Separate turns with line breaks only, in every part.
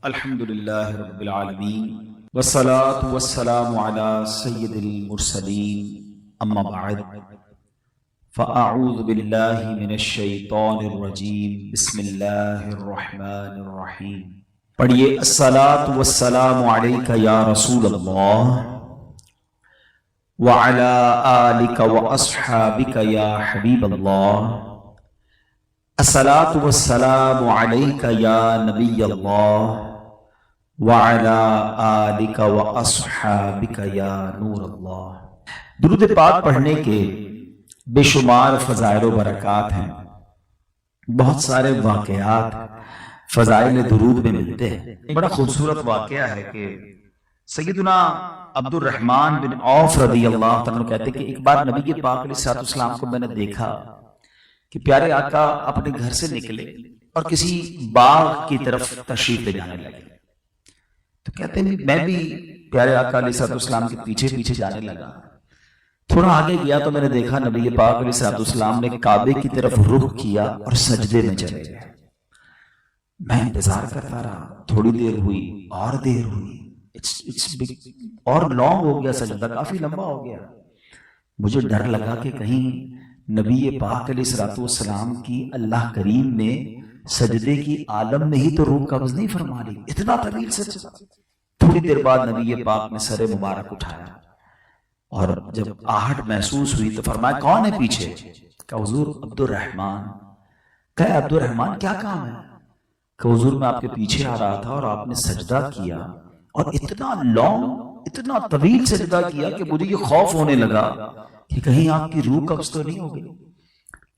الحمدللہ رب العالمین والصلاة والسلام علی سید المرسلین اما بعد فاعوذ باللہ من الشیطان الرجیم بسم اللہ الرحمن الرحیم۔ پڑھیے الصلاة والسلام علیک یا رسول اللہ وعلی آلک واصحابک یا حبیب اللہ، الصلاة والسلام علیک یا نبی اللہ وعلی آلک واصحابک یا نور اللہ۔ درود پاک پڑھنے کے بے شمار فضائل و برکات ہیں، بہت سارے واقعات فضائل درود میں ملتے ہیں۔ ایک بڑا خوبصورت واقعہ ہے کہ سیدنا عبد الرحمن بن عوف رضی اللہ عنہ کہتے ہیں کہ ایک بار نبی پاک علیہ السلام کو میں نے دیکھا کہ پیارے آقا اپنے گھر سے نکلے اور کسی باغ کی طرف تشریف لے جانے لگے، تو کہتے ہیں میں بھی پیارے آقا علیہ السلام کے پیچھے پیچھے جانے لگا۔ تھوڑا آگے گیا تو میں نے دیکھا نبی پاک علیہ السلام نے کعبے کی طرف رخ کیا اور سجدے میں چلے گئے۔ میں انتظار کرتا رہا، تھوڑی دیر ہوئی اور دیر ہوئی، اور لانگ ہو گیا، سجدہ کافی لمبا ہو گیا۔ مجھے ڈر لگا کہ کہیں نبی پاک علیہ السلام کی اللہ کریم نے سجدے کی عالم میں ہی تو روح قبض نہیں فرما لی، اتنا طویل سجدہ۔ تھوڑی دیر بعد نبی پاک نے سر مبارک اٹھایا اور جب آہٹ محسوس ہوئی تو فرمایا کون ہے پیچھے؟ کہ حضور عبد الرحمن۔ کہ عبد الرحمن کیا کام ہے؟ کہ حضور میں آپ کے پیچھے آ رہا تھا اور آپ نے سجدہ کیا اور اتنا لانگ، اتنا طویل سجدہ کیا کہ مجھے یہ خوف ہونے لگا کہ کہیں آپ کی روح قبض تو نہیں ہو گئی۔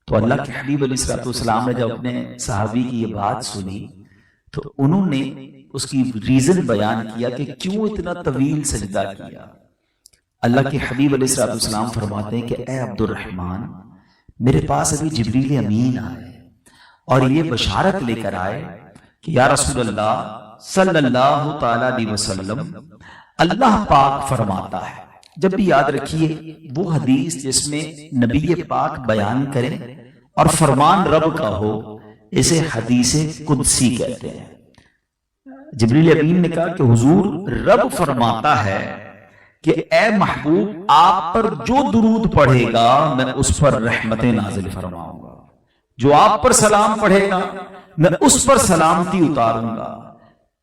تو اللہ کے حبیب علیہ السلام نے جب اپنے صحابی کی یہ بات سنی تو انہوں نے اس کی ریزن بیان کیا کہ کیوں اتنا طویل سجدہ کیا۔ اللہ کے حبیب علیہ السلام فرماتے ہیں کہ اے عبد الرحمن، میرے پاس ابھی جبریل امین آئے اور یہ بشارت لے کر آئے کہ یا رسول اللہ صلی اللہ تعالی علیہ وسلم، اللہ پاک فرماتا ہے، جب بھی یاد رکھیے وہ حدیث جس میں نبی پاک بیان کریں اور فرمان رب کا ہو اسے حدیث قدسی کہتے ہیں۔ جبریل امین نے کہا کہ حضور رب فرماتا ہے کہ اے محبوب، آپ پر جو درود پڑھے گا میں اس پر رحمتیں نازل فرماؤں گا، جو آپ پر سلام پڑھے گا میں اس پر سلامتی اتاروں گا۔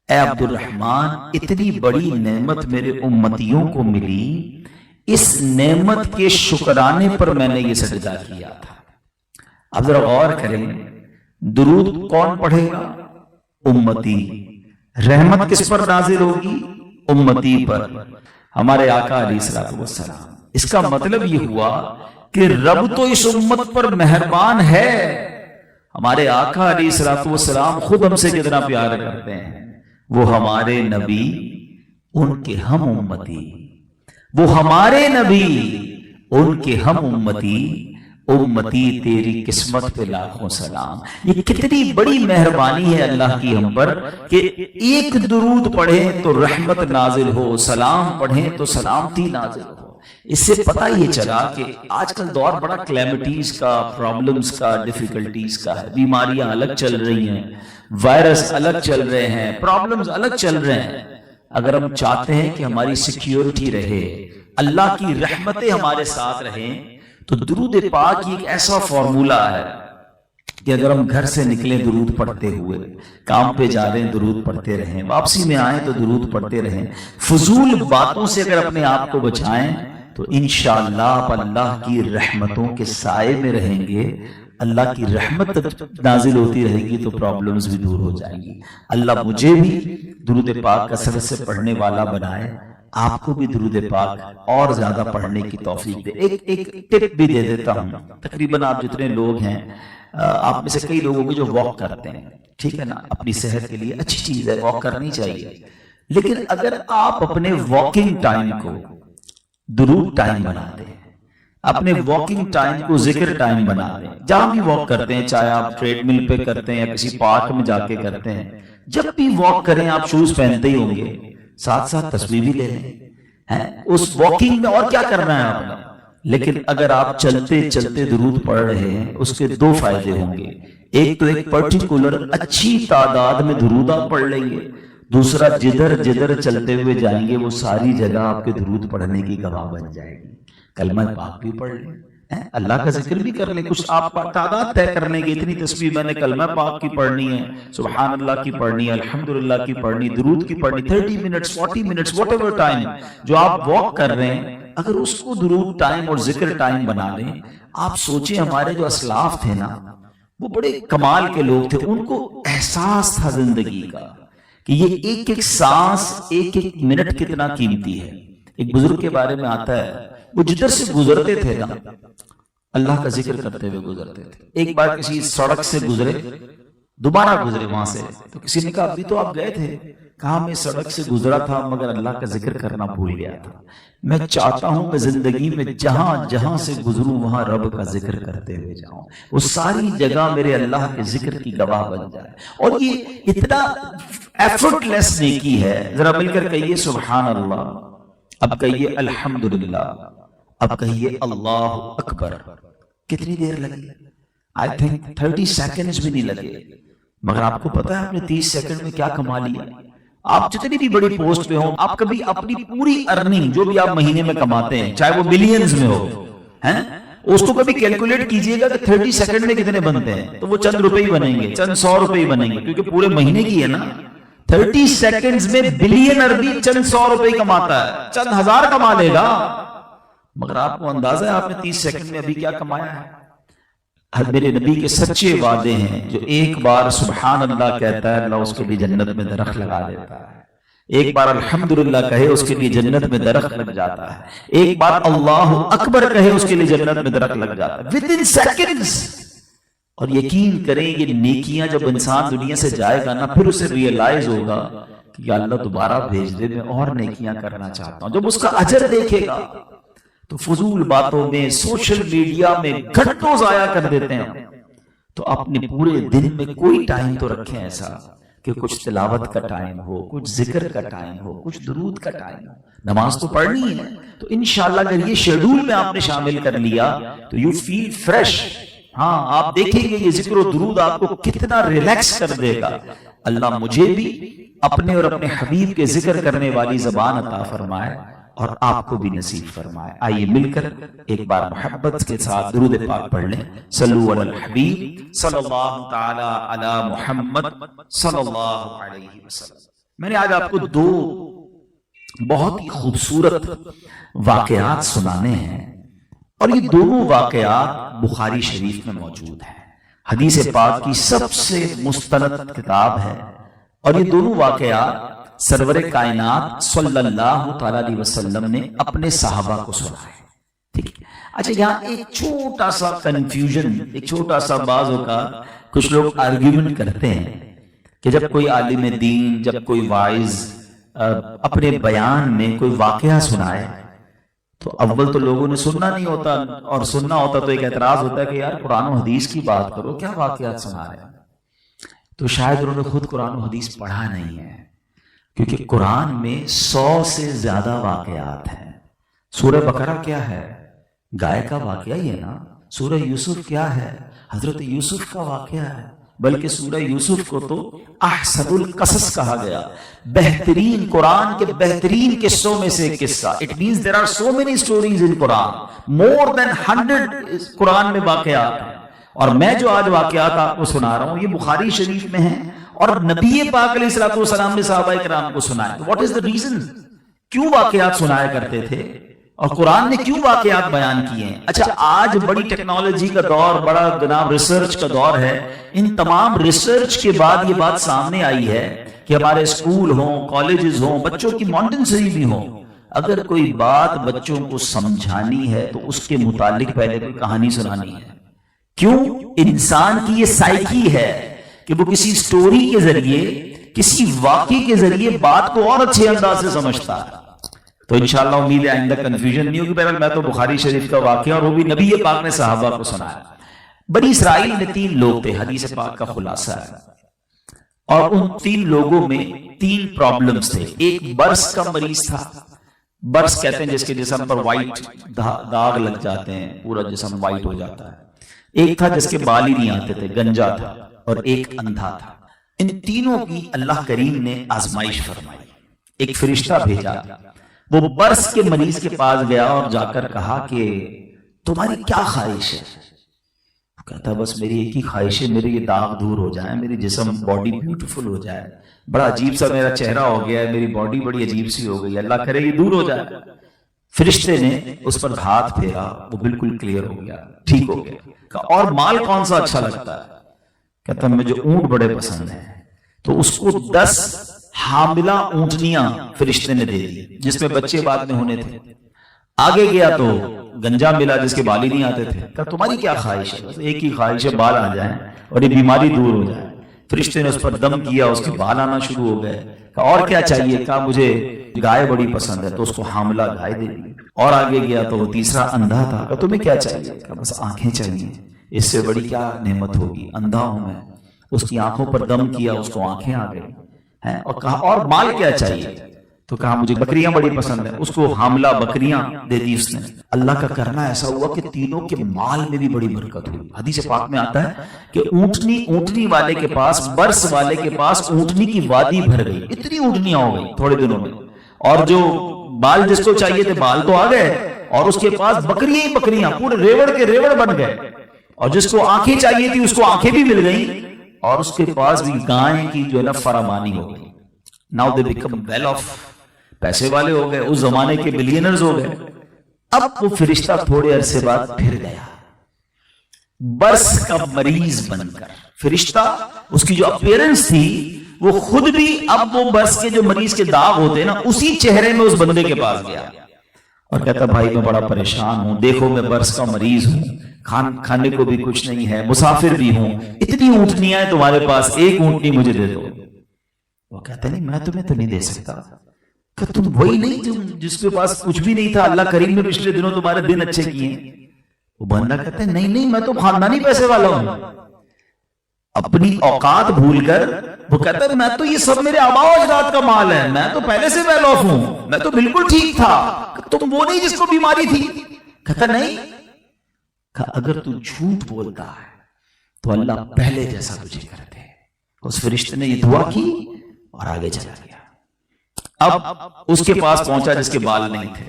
اے عبد الرحمن، اتنی بڑی نعمت میرے امتیوں کو ملی، اس نعمت کے شکرانے پر میں نے یہ سجدہ کیا تھا۔ اب ذرا غور کریں، درود کون پڑھے گا؟ امتی۔ رحمت کس پر نازل ہوگی؟ امتی پر، ہمارے آقا علیہ السلام۔ اس کا مطلب یہ ہوا کہ رب تو اس امت پر مہربان ہے۔ ہمارے آقا علیہ السلام خود ہم سے کتنا پیار کرتے ہیں، وہ ہمارے نبی، ان کے ہم امتی، وہ ہمارے نبی، ان کے ہم امتی، امتی تیری قسمت پہ لاکھوں سلام۔ یہ کتنی بڑی مہربانی ہے اللہ کی ہم پر کہ ایک درود پڑھیں تو رحمت نازل ہو، سلام پڑھیں تو سلامتی نازل ہو۔ اس سے پتہ یہ چلا کہ آج کل دور بڑا کلیمٹیز کا، پرابلمز کا، ڈیفیکلٹیز کا ہے۔ بیماریاں الگ چل رہی ہیں، وائرس الگ چل رہے ہیں، پرابلمز الگ چل رہے ہیں۔ اگر ہم چاہتے ہیں کہ ہماری سیکیورٹی رہے، اللہ کی رحمتیں ہمارے ساتھ رہیں، تو درود پاک ایک ایسا فارمولا ہے کہ اگر ہم گھر سے نکلیں درود پڑھتے ہوئے، کام پہ جا رہے ہیں درود پڑھتے رہیں، واپسی میں آئیں تو درود پڑھتے رہیں، فضول باتوں سے اگر اپنے آپ کو بچائیں تو انشاءاللہ آپ اللہ کی رحمتوں کے سائے میں رہیں گے۔ اللہ کی رحمت نازل ہوتی رہے گی تو پرابلمز بھی دور ہو جائیں گی۔ اللہ مجھے بھی درود پاک کثرت سے پڑھنے والا بنائے، آپ کو بھی درود پاک اور زیادہ پڑھنے کی توفیق دے۔ ایک ٹپ بھی دے دیتا ہوں، تقریباً آپ جتنے لوگ ہیں، آپ میں سے کئی لوگوں کو جو واک کرتے ہیں، ٹھیک ہے نا، اپنی صحت کے لیے اچھی چیز ہے، واک کرنی چاہیے، لیکن اگر آپ اپنے واکنگ ٹائم کو درود ٹائم بنا دیں، اپنے واکنگ ٹائم کو ذکر ٹائم بنا دیں، جہاں بھی واک کرتے ہیں، چاہے آپ ٹریڈ مل پہ کرتے ہیں یا کسی پارک میں جا کے کرتے ہیں، جب بھی واک کریں آپ شوز پہنتے ہی ہوں گے، ساتھ ساتھ تصویر بھی لے لیں۔ اس واکنگ میں اور کیا کرنا ہے آپ نے؟ لیکن اگر آپ چلتے چلتے درود پڑھ رہے ہیں، اس کے دو فائدے ہوں گے۔ ایک تو ایک پرٹیکولر اچھی تعداد میں درود آپ پڑھ لیں گے، دوسرا جدھر جدھر چلتے ہوئے جائیں گے وہ ساری جگہ آپ کے درود پڑھنے کی گواہ بن جائے گی. کلمہ پاک بھی پڑھ لیں, اللہ کا ذکر بھی کر لیں, کچھ آپ تعداد طے کرنے کی اتنی تسبیح میں نے کلمہ پاک کی پڑھنی ہے, سبحان اللہ کی پڑھنی ہے, الحمدللہ کی پڑھنی, درود کی پڑھنی, 30 minutes 40 minutes what ever time جو آپ واک کر رہے ہیں, اگر اس کو درود ٹائم اور ذکر ٹائم بنا لیں. آپ سوچیں ہمارے جو اسلاف تھے نا وہ بڑے کمال کے لوگ تھے, ان کو احساس تھا زندگی کا کہ یہ ایک ایک سانس ایک ایک منٹ کتنا قیمتی ہے. ایک بزرگ کے بارے میں آتا ہے وہ جدھر سے گزرتے تھے نا اللہ کا ذکر کرتے ہوئے گزرتے تھے. ایک بار کسی سڑک سے گزرے, دوبارہ گزرے وہاں سے, تو کسی نے کہا ابھی تو آپ گئے تھے, کہا میں سڑک سے گزرا تھا مگر اللہ کا ذکر کرنا بھول گیا تھا. میں چاہتا ہوں کہ زندگی میں جہاں جہاں سے گزروں وہاں رب کا ذکر کرتے ہوئے جاؤں, وہ ساری جگہ میرے اللہ کے ذکر کی گواہ بن جائے. اور یہ اتنا ایفرٹ لیس نیکی ہے. ذرا مل کر کہیے سبحان اللہ, اب کہیے الحمدللہ, اب کہیے اللہ اکبر. کتنی دیر لگی؟ آئی تھنک 30 سیکنڈز بھی نہیں لگے. مگر آپ کو پتا ہے آپ نے 30 سیکنڈ میں کیا کما لیا؟ آپ جتنی بھی بڑی پوسٹ پہ ہوں, آپ کبھی اپنی پوری ارننگ جو بھی آپ مہینے میں کماتے ہیں چاہے وہ ملینز میں ہو, اس کو کبھی کیلکولیٹ کیجئے گا کہ 30 سیکنڈ میں کتنے بنتے ہیں, تو وہ چند روپے ہی بنیں گے, چند 100 روپے ہی بنیں گے, کیونکہ پورے مہینے کی ہے نا. 30 سیکنڈز میں بلین بھی چند 100 روپے ہی کماتا ہے, چند ہزار کما لے گا. مگر آپ کو اندازہ ہے آپ نے 30 سیکنڈ میں ابھی کیا کمایا ہے؟ میرے نبی کے سچے وعدے ہیں, جو ایک بار سبحان اللہ کہتا ہے اللہ اس کے لیے جنت میں درخت لگا دیتا ہے, ایک بار الحمدللہ کہے اس کے لیے جنت میں درخت لگ جاتا ہے, ایک بار اللہ اکبر کہے اس کے لیے جنت میں درخت لگ جاتا ہے within seconds. اور یقین کریں یہ نیکیاں جب انسان دنیا سے جائے گا نا پھر اسے ریئلائز ہوگا کہ یا اللہ دوبارہ بھیج دے, میں اور نیکیاں کرنا چاہتا ہوں. جب اس کا اجر دیکھے گا تو فضول باتوں میں سوشل میڈیا میں گھنٹوں ضائع کر دیتے ہیں. تو اپنے پورے دن میں کوئی ٹائم تو رکھیں ایسا کہ کچھ تلاوت کا ٹائم ہو, کچھ ذکر کا ٹائم ہو, کچھ درود کا ٹائم ہو. نماز تو پڑھنی ہے, تو انشاءاللہ اگر یہ شیڈول میں آپ نے شامل کر لیا تو یو فیل فریش. ہاں آپ دیکھیں گے یہ ذکر و درود آپ کو کتنا ریلیکس کر دے گا. اللہ مجھے بھی اپنے اور اپنے حبیب کے ذکر کرنے والی زبان عطا فرمائے اور آپ کو بھی نصیب فرمائے. آئیے مل کر ایک بار محبت کے ساتھ درود پاک پڑھ لیں. صلو علی الحبیب صلی اللہ تعالی علی محمد صلی اللہ علیہ وسلم. میں نے آج آپ کو 2 بہت ہی خوبصورت واقعات سنانے ہیں, اور یہ دونوں واقعات بخاری شریف میں موجود ہیں. حدیث پاک کی سب سے مستند کتاب ہے, اور یہ دونوں واقعات سرور کائنات صلی اللہ تعالی علیہ وسلم نے اپنے صحابہ کو سنائے. ٹھیک ہے. اچھا یہاں ایک چھوٹا سا کنفیوژن, ایک چھوٹا سا بعضوں کا کچھ لوگ آرگیومنٹ کرتے ہیں کہ جب کوئی عالم دین, جب کوئی وائز اپنے بیان میں کوئی واقعہ سنائے تو اول تو لوگوں نے سننا نہیں ہوتا, اور سننا ہوتا تو ایک اعتراض ہوتا ہے کہ یار قرآن و حدیث کی بات کرو, کیا واقعات سنا رہے ہیں. تو شاید انہوں نے خود قرآن و حدیث پڑھا نہیں ہے, کیونکہ قرآن میں 100 سے زیادہ واقعات ہیں. سورہ بقرہ کیا ہے؟ گائے کا واقعہ ہی ہے نا. سورہ یوسف کیا ہے؟ حضرت یوسف کا واقعہ ہے. بلکہ سورہ یوسف کو تو احسن القصص کہا گیا, بہترین قرآن کے بہترین قصوں میں سے ایک قصہ. It means there are so many stories in Quran, more than 100 قرآن میں واقعات ہیں. اور میں جو آج واقعات آپ کو سنا رہا ہوں یہ بخاری شریف میں ہیں, اور نبی پاک علیہ الصلوۃ والسلام نے صحابہ کرام کو سنائے. What is the reason? کیوں واقعات سنایا کرتے تھے اور قرآن نے کیوں واقعات بیان کیے ہیں؟ اچھا آج بڑی ٹیکنالوجی کا دور, بڑا جناب ریسرچ کا دور ہے. ان تمام ریسرچ کے بعد یہ بات سامنے آئی ہے کہ ہمارے اسکول ہوں, کالجز ہوں, بچوں کی مانٹنسری بھی ہوں, اگر کوئی بات بچوں کو سمجھانی ہے تو اس کے متعلق پہلے کوئی کہانی سنانی ہے. کیوں؟ انسان کی یہ سائیکی ہے کہ وہ کسی سٹوری کے ذریعے, کسی واقعے کے ذریعے بات کو اور اچھے انداز سے سمجھتا ہے. تو انشاءاللہ امید ہے آئندہ کنفیوژن نہیں ہوگی. بہرحال میں تو بخاری شریف کا واقعہ, اور وہ بھی نبی پاک نے صحابہ کو سنایا. بنی اسرائیل میں 3 لوگ تھے, حدیث پاک کا خلاصہ ہے, اور ان 3 لوگوں میں 3 پرابلمز تھے. ایک برس کا مریض تھا. برس کہتے ہیں جس کے جسم پر وائٹ داغ لگ جاتے ہیں, پورا جسم وائٹ ہو جاتا ہے. ایک تھا جس کے بال ہی نہیں آتے تھے, گنجا تھا, اور ایک اندھا تھا. ان تینوں کی اللہ کریم نے آزمائش فرمائی. ایک فرشتہ بھیجا، وہ برس کے مریض کے پاس گیا اور جا کر کہا کہ تمہاری کیا خواہش ہے؟ کہتا بس میری ایک ہی خواہش ہے، میرے یہ داغ دور ہو جائے، میری جسم باڈی بیوٹیفل ہو جائے، بڑا عجیب سا میرا چہرہ ہو گیا ہے، میری باڈی بڑی عجیب سی ہو گئی، اللہ کرے یہ دور ہو جائے. فرشتے نے اس پر ہاتھ پھیرا، وہ بالکل کلیئر ہو گیا، ٹھیک ہو گیا. اور مال کون سا اچھا لگتا ہے؟ کہتا مجھے اونٹ بڑے پسند ہیں. تو اس کو 10 حاملہ اونٹنیاں فرشتے نے دے دی جس میں بچے بعد میں ہونے تھے. آگے گیا تو گنجا ملا جس کے بال ہی نہیں آتے تھے. کہا تمہاری کیا خواہش ہے؟ بس ایک ہی خواہش ہے، بال آ جائیں اور یہ بیماری دور ہو جائے. فرشتے نے اس پر دم کیا، اس کے بال آنا شروع ہو گئے. کہا اور کیا چاہیے؟ کہا مجھے گائے بڑی پسند ہے. تو اس کو حاملہ گائے دے دی. اور آگے گیا تو وہ تیسرا اندھا تھا. کہا تمہیں کیا چاہیے؟ کہا بس آنکھیں چاہیے، اس سے بڑی کیا نعمت ہوگی، اندھا ہوں میں. اس کی آنکھوں پر دم کیا، اس کو آنکھیں آ گئی. اور کہا اور مال کیا چاہیے؟ تو کہا مجھے بکریاں بڑی پسند ہیں. اس کو حاملہ بکریاں دے دی اس نے. اللہ کا کرنا ایسا ہوا کہ تینوں کے مال میں بھی بڑی برکت ہوئی. حدیث پاک میں آتا ہے کہ اونٹنی والے کے پاس، برس والے کے پاس اونٹنی کی وادی بھر گئی. اتنی اونٹنیاں ہو گئی تھوڑے دنوں میں. اور جو بال جس کو چاہیے تھے بال تو آ گئے، اور اس کے پاس بکریاں ہی بکریاں، پورے ریوڑ کے ریوڑ بن گئے. اور جس کو آنکھیں چاہیے تھی اس کو آنکھیں بھی مل گئیں، اور اس کے پاس بھی گائیں کی جو ہے نا فراوانی ہو گئی. Now they become well off، پیسے والے ہو گئے، اس زمانے کے بلینرز ہو گئے. اب وہ فرشتہ تھوڑے عرصے بعد پھر گیا برس کا مریض بن کر. فرشتہ اس کی جو اپیرنس تھی وہ خود بھی اب وہ برس کے جو مریض کے داغ ہوتے ہیں نا اسی چہرے میں اس بندے کے پاس گیا اور کہتا بھائی میں بڑا پریشان ہوں، دیکھو میں برس کا مریض ہوں، کھانے کو بھی کچھ نہیں ہے، مسافر بھی ہوں، اتنی اونٹنیاں ہیں تمہارے پاس، ایک اونٹنی مجھے دے دو. وہ کہتا نہیں میں تمہیں تو نہیں دے سکتا. کہ تم وہی نہیں جس کے پاس کچھ بھی نہیں تھا، اللہ کریم نے پچھلے دنوں تمہارے دن اچھے کیے ہیں. وہ بندہ کہتا ہے نہیں میں تو خاندانی پیسے والا ہوں. اپنی اوقات بھول کر وہ کہتا ہے میں تو یہ سب میرے آباء و اجداد کا مال ہے، میں تو پہلے سے ویل آف ہوں، میں تو بالکل ٹھیک تھا. تم وہ نہیں جس کو بیماری تھی؟ کہتا نہیں. کہ اگر تو جھوٹ بولتا ہے تو اللہ پہلے جیسا تجھے کر دے. اس فرشتے نے یہ دعا کی اور آگے چلا گیا. اب اس کے پاس پہنچا جس کے بال نہیں تھے.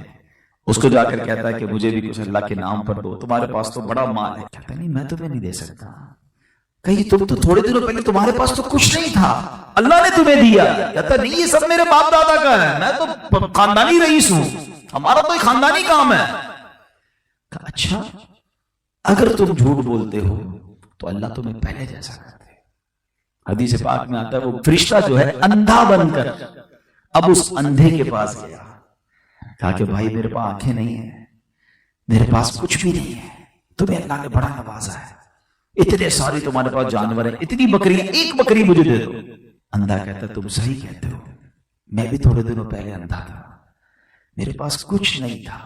اس کو جا کر کہتا ہے کہ مجھے بھی کچھ اللہ کے نام پر دو، تمہارے پاس تو بڑا مال ہے. کہتا نہیں میں تمہیں نہیں دے سکتا. کہیں تم تو تھوڑے دنوں پہلے تمہارے پاس تو کچھ نہیں تھا، اللہ نے تمہیں دیا. کہتا نہیں یہ سب میرے باپ دادا کا ہے، میں تو خاندانی رئیس ہوں، ہمارا تو ایک خاندانی کام ہے. اچھا اگر تم جھوٹ بولتے ہو تو اللہ تمہیں پہلے جیسا کر دے. حدیث پاک میں آتا ہے وہ فرشتہ جو ہے اندھا بن کر اب اس اندھے کے پاس گیا. کہا کہ بھائی میرے پاس آنکھیں نہیں ہیں، میرے پاس کچھ بھی نہیں ہے، تمہیں اللہ نے بڑا نوازا ہے، اتنے سارے تمہارے پاس جانور ہیں، اتنی بکریاں، ایک بکری مجھے دے دو. اندھا کہتا تم صحیح کہتے ہو، میں بھی تھوڑے دنوں پہلے اندھا تھا، میرے پاس کچھ نہیں تھا،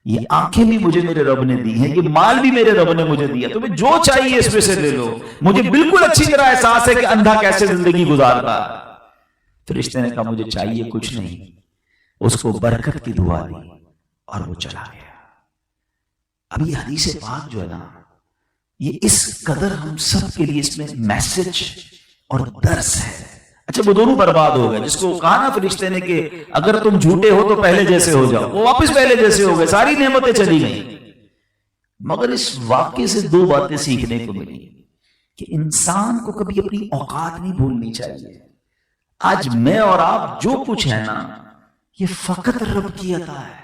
یہ آنکھیں بھی مجھے میرے رب نے دی ہیں، یہ مال بھی میرے رب نے مجھے دیا، تمہیں جو چاہیے اس میں سے لے لو، مجھے بالکل اچھی طرح احساس ہے کہ اندھا کیسے زندگی گزارتا. فرشتے نے کہا مجھے چاہیے کچھ نہیں. اس کو برکت کی دعا دی اور وہ چلا گیا. اب یہ حدیث پاک جو ہے نا یہ اس قدر ہم سب کے لیے اس میں میسج اور درس ہے. اچھا وہ دونوں برباد ہو گئے. جس کو کہا نا فرشتے نے کہ اگر تم جھوٹے ہو تو پہلے جیسے ہو جاؤ، وہ واپس پہلے جیسے ہو گئے، ساری نعمتیں چلی گئیں. مگر اس واقعے سے دو باتیں سیکھنے کو ملی کہ انسان کو کبھی اپنی اوقات نہیں بھولنی چاہیے. آج میں اور آپ جو کچھ ہے نا یہ فقط رب کی عطا ہے،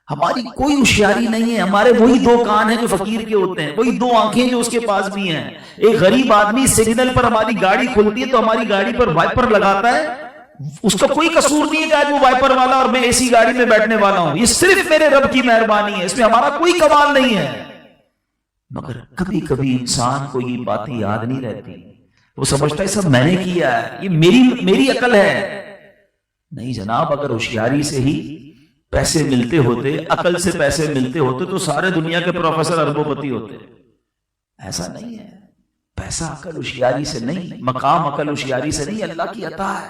ہماری کوئی ہوشیاری نہیں ہے. ہمارے وہی دو کان ہیں جو فقیر کے ہوتے ہیں، وہی دو آنکھیں جو اس کے پاس بھی ہیں. ایک غریب آدمی سگنل پر ہماری گاڑی کھلتی ہے تو ہماری گاڑی پر وائپر لگاتا ہے، اس کا کوئی قصور نہیں ہے کہ آج وہ وائپر والا اور میں ایسی گاڑی میں بیٹھنے والا ہوں. یہ صرف میرے رب کی مہربانی ہے، اس میں ہمارا کوئی کمال نہیں ہے. مگر کبھی کبھی انسان کو یہ باتیں یاد نہیں رہتی، وہ سمجھتا ہے سب میں نے کیا ہے، یہ میری عقل ہے. نہیں جناب، اگر ہوشیاری سے ہی پیسے ملتے ہوتے، عقل سے پیسے ملتے ہوتے تو سارے دنیا کے پروفیسر اربوں پتی ہوتے. ایسا نہیں ہے. پیسہ عقل ہوشیاری سے نہیں، مقام عقل ہوشیاری سے نہیں، اللہ کی عطا ہے.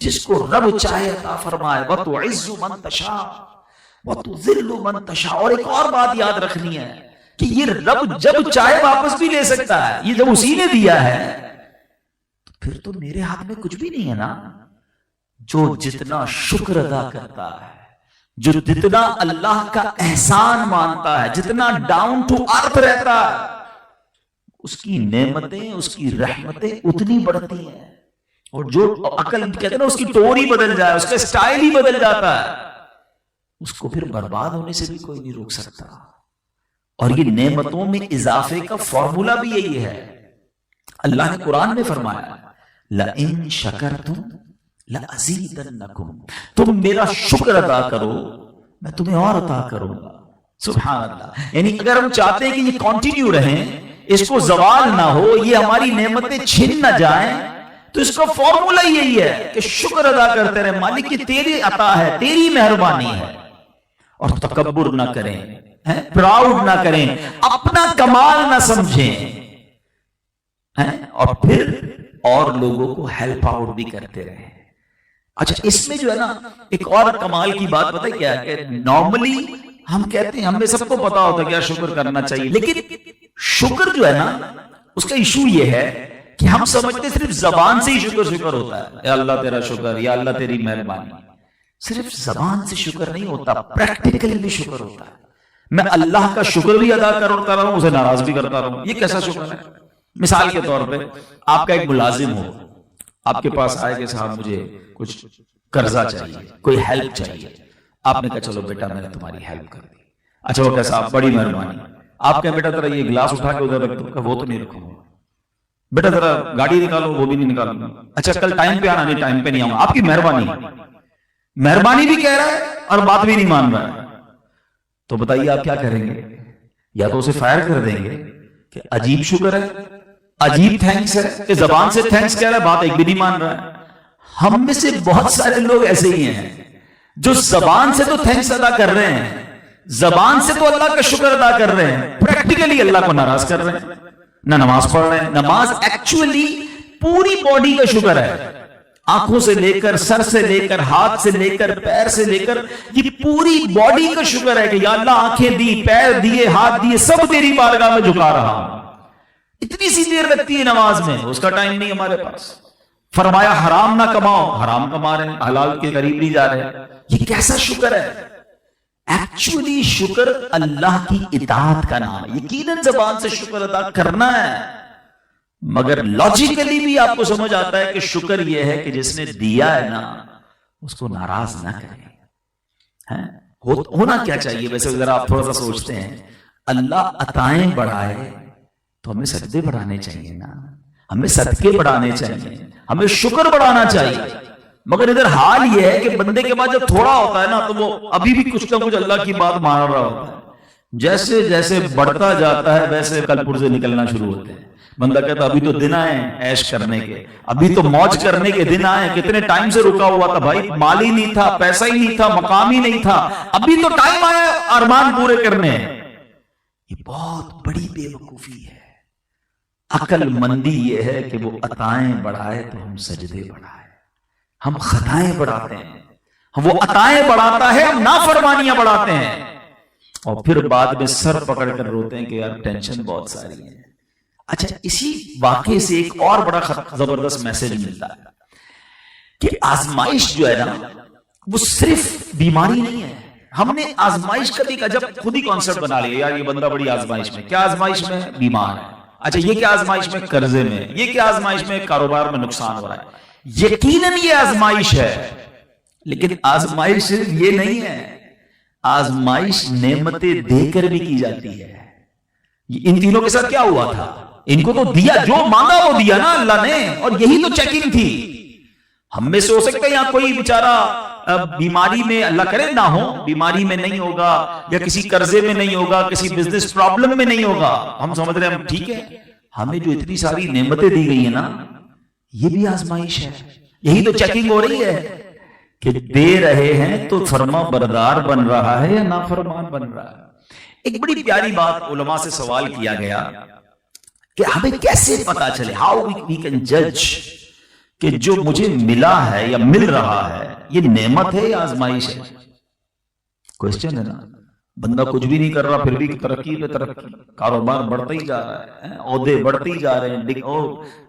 جس کو رب چاہے عطا فرمائے. وَتُعِزُّ مَن تَشَاءُ وَتُذِلُّ مَن تَشَاءُ. اور ایک اور بات یاد رکھنی ہے کہ یہ رب جب چاہے واپس بھی لے سکتا ہے. یہ جب اسی نے دیا ہے پھر تو میرے ہاتھ میں کچھ بھی نہیں ہے نا. جو جتنا شکر ادا کرتا ہے، جو جتنا اللہ کا احسان مانتا ہے، جتنا ڈاؤن ٹو ارتھ رہتا ہے، اس کی نعمتیں، اس کی رحمتیں اتنی بڑھتی ہیں. اور جو عقل کہتے ہیں نا اس کی ٹون ہی بدل جائے، اس کا سٹائل ہی بدل جاتا ہے، اس کو پھر برباد ہونے سے بھی کوئی نہیں روک سکتا. اور یہ نعمتوں میں اضافے کا فارمولا بھی یہی ہے. اللہ نے قرآن میں فرمایا لَإِن شَكَرْتُمْ لَأَزِيدَنَّكُمْ، تم میرا شکر ادا کرو میں تمہیں اور عطا کروں گا. سبحان اللہ. یعنی اگر ہم چاہتے ہیں کہ یہ کنٹینیو رہیں، اس کو زوال نہ ہو، یہ ہماری نعمتیں چھن نہ جائیں، تو اس کا فارمولا یہی ہے کہ شکر ادا کرتے رہیں. مالک یہ تیری عطا ہے، تیری مہربانی ہے. اور تکبر نہ کریں، پراؤڈ نہ کریں، اپنا کمال نہ سمجھیں، اور پھر اور لوگوں کو ہیلپ آؤٹ بھی کرتے رہیں. اچھا اس میں جو ہے نا ایک اور کمال کی بات پتہ ہے کیا ہے؟ کہ نارملی ہم کہتے ہیں، ہمیں سب کو پتا ہوتا ہے کیا شکر کرنا چاہیے، لیکن شکر جو ہے نا اس کا ایشو یہ ہے کہ ہم سمجھتے صرف زبان سے ہی شکر ہوتا ہے. یا اللہ تیرا شکر، یا اللہ تیری مہربانی. صرف زبان سے شکر نہیں ہوتا، پریکٹیکلی بھی شکر ہوتا ہے. میں اللہ کا شکر بھی ادا کرتا رہا ہوں، اسے ناراض بھی کرتا رہا ہوں. یہ کیسا شکر ہے؟ مثال کے طور پہ آپ کا ایک ملازم ہو، آپ کے پاس آئے کہ صاحب مجھے کچھ قرضہ چاہیے، کوئی ہیلپ چاہیے. آپ نے کہا چلو بیٹا میں نے تمہاری ہیلپ کر دی. اچھا وہ کہا صاحب بڑی مہربانی. آپ کہیں بیٹا ذرا یہ گلاس اٹھا کے ادھر رکھ دو. وہ تو نہیں رکھوں گا. بیٹا ذرا گاڑی نکالو. وہ بھی نہیں نکالوں گا. اچھا کل ٹائم پہ آنا. نہیں ٹائم پہ نہیں آؤں گا. آپ کی مہربانی. مہربانی بھی کہہ رہا ہے اور بات بھی نہیں مان رہا ہے. تو بتائیے آپ کیا کریں گے؟ یا تو اسے فائر کر دیں گے کہ عجیب شکر ہے، عجیب تھینکس ہے، کہ زبان سے تھینکس کہہ رہا ہے، بات ایک بھی نہیں مان رہا ہے. ہم میں سے بہت سارے لوگ ایسے ہی ہیں جو زبان سے تو تھینکس ادا کر رہے ہیں، زبان سے تو اللہ کا شکر ادا کر رہے ہیں، پریکٹیکلی اللہ کو ناراض کر رہے ہیں. نہ نماز پڑھ رہے ہیں. نماز ایکچولی پوری باڈی کا شکر ہے، آنکھوں سے لے کر، سر سے لے کر، ہاتھ سے لے کر، پیر سے لے کر، یہ پوری باڈی کا شکر ہے کہ یا اللہ آنکھیں دی، پیر دیے، ہاتھ دیے، سب تیری بارگاہ میں جھکا رہا ہوں. اتنی سی دیر لگتی ہے نماز میں، اس کا ٹائم نہیں ہمارے پاس. فرمایا حرام نہ کماؤ، حرام کما رہے ہیں، حلال کے قریب نہیں جا رہے. یہ کیسا شکر ہے؟ ایکچولی شکر اللہ کی اطاعت کا نام ہے. یقیناً زبان سے شکر ادا کرنا ہے، مگر لاجیکلی بھی آپ کو سمجھ آتا ہے کہ شکر یہ ہے کہ جس نے دیا ہے نا اس کو ناراض نہ کریں. ہونا کیا چاہیے ویسے ذرا آپ تھوڑا سا سوچتے ہیں؟ اللہ عطائیں بڑھائے تو ہمیں سجدے بڑھانے چاہیے نا، ہمیں صدقے بڑھانے چاہیے، ہمیں شکر بڑھانا چاہیے. مگر ادھر حال یہ ہے کہ بندے کے بعد جب تھوڑا ہوتا ہے نا تو وہ ابھی بھی کچھ نہ کچھ اللہ کی بات مان رہا ہوتا ہے. جیسے جیسے بڑھتا جاتا ہے ویسے کل پرزے نکلنا شروع ہوتے ہیں. بندہ کہتا ابھی تو دن آئے عیش کرنے کے، ابھی تو موج کرنے کے دن آئے. کتنے ٹائم سے رکا ہوا تھا بھائی، مال ہی نہیں تھا، پیسہ ہی نہیں تھا، مقام ہی نہیں تھا، ابھی تو ٹائم آیا ارمان پورے کرنے. یہ بہت بڑی بے وقوفی ہے. عقل مندی یہ ہے کہ وہ عطائیں بڑھائے تو ہم سجدے بڑھائے. ہم خطائیں بڑھاتے ہیں، وہ عطائیں بڑھاتا ہے، ہم نافرمانیاں بڑھاتے ہیں، اور پھر بعد میں سر پکڑ کر روتے ہیں کہ یار ٹینشن بہت ساری ہے. اچھا اسی واقعے سے ایک اور بڑا زبردست میسج ملتا ہے کہ آزمائش جو ہے نا وہ صرف بیماری نہیں ہے. ہم نے آزمائش کبھی کا جب خود ہی کانسیپٹ بنا لیا یار یہ بندہ بڑی آزمائش میں. کیا آزمائش میں؟ بیمار ہے. اچھا یہ کیا آزمائش میں؟ قرضے میں. یہ کیا آزمائش میں؟ کاروبار میں نقصان ہو رہا ہے. یقیناً یہ آزمائش ہے، لیکن آزمائش صرف یہ نہیں ہے، آزمائش نعمتیں دے کر بھی کی جاتی ہے. ان تینوں کے ساتھ کیا ہوا تھا؟ ان کو تو دیا، جو مانگا وہ دیا نا اللہ نے، اور یہی تو چیکنگ تھی. ہم میں سے ہو سکتا ہے یہاں کوئی بیچارہ بیماری میں، اللہ کرے نہ ہو، بیماری میں نہیں ہوگا، یا کسی قرضے میں نہیں ہوگا، کسی بزنس پرابلم میں نہیں ہوگا. ہم سمجھ رہے ہیں ہم ٹھیک ہے. ہمیں جو اتنی ساری نعمتیں دی گئی ہیں نا یہ بھی آزمائش ہے. یہی تو چیکنگ ہو رہی ہے کہ دے رہے ہیں تو فرما بردار بن رہا ہے یا نافرمان بن رہا ہے. ایک بڑی پیاری بات علماء سے سوال کیا گیا کہ ہمیں کیسے پتا چلے، ہاؤ وی کین جج کہ جو مجھے ملا ہے یا مل رہا ہے یہ نعمت ہے یا آزمائش ہے. کوشچن ہے نا. بندہ کچھ بھی نہیں کر رہا پھر بھی ترقی پہ ترقی، کاروبار بڑھتا ہی جا رہا ہے، عہدے بڑھتے ہی جا رہے ہیں،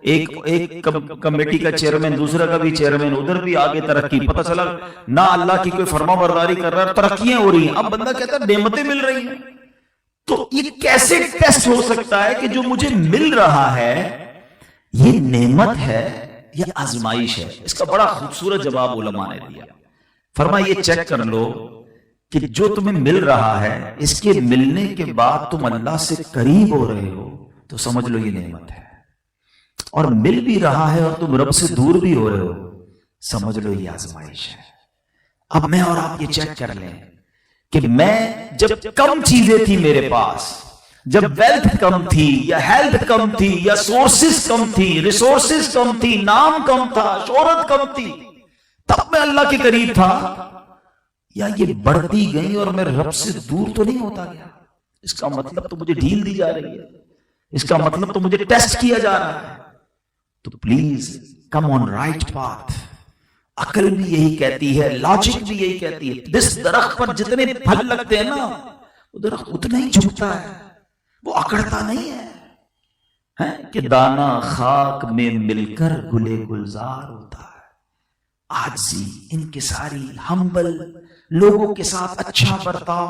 ایک کمیٹی کا چیئرمین دوسرا کا بھی چیئرمین، ادھر بھی آگے ترقی، پتہ چلا نہ اللہ کی کوئی فرما برداری کر رہا ہے، ترقیاں ہو رہی ہیں، اب بندہ کہتا ہے نعمتیں مل رہی ہیں۔ تو یہ کیسے ٹیسٹ ہو سکتا ہے کہ جو مجھے مل رہا ہے یہ نعمت ہے یا آزمائش ہے؟ اس کا بڑا خوبصورت جواب علماء نے دیا، فرمایا یہ چیک کر لو کہ جو تمہیں مل رہا ہے اس کے ملنے کے بعد تم اللہ سے قریب ہو رہے ہو تو سمجھ لو یہ نعمت ہے، اور مل بھی رہا ہے اور تم رب سے دور بھی ہو رہے ہو سمجھ لو یہ آزمائش ہے۔ اب میں اور آپ یہ چیک کر لیں کہ میں جب کم چیزیں تھی میرے پاس، جب ویلتھ کم تھی یا ہیلتھ کم تھی یا سورسز کم تھی، ریسورسز کم تھی، نام کم تھا، شہرت کم تھی، تب میں اللہ کے قریب تھا، یا یہ بڑھتی گئی اور میں رب سے دور تو نہیں ہوتا گیا؟ اس کا مطلب تو مجھے ڈھیل دی جا رہی ہے، اس کا مطلب تو مجھے ٹیسٹ کیا جا رہا ہے۔ تو please come on right path. عقل بھی یہی کہتی ہے، لاجک بھی یہی کہتی ہے، جس درخت پر جتنے پھل لگتے ہیں نا وہ درخت اتنا ہی جھکتا ہے، وہ اکڑتا نہیں ہے کہ دانا خاک میں مل کر گلے گلزار ہوتا ہے۔ عاجزی، انکساری، ہمبل، لوگوں کے ساتھ اچھا برتاؤ،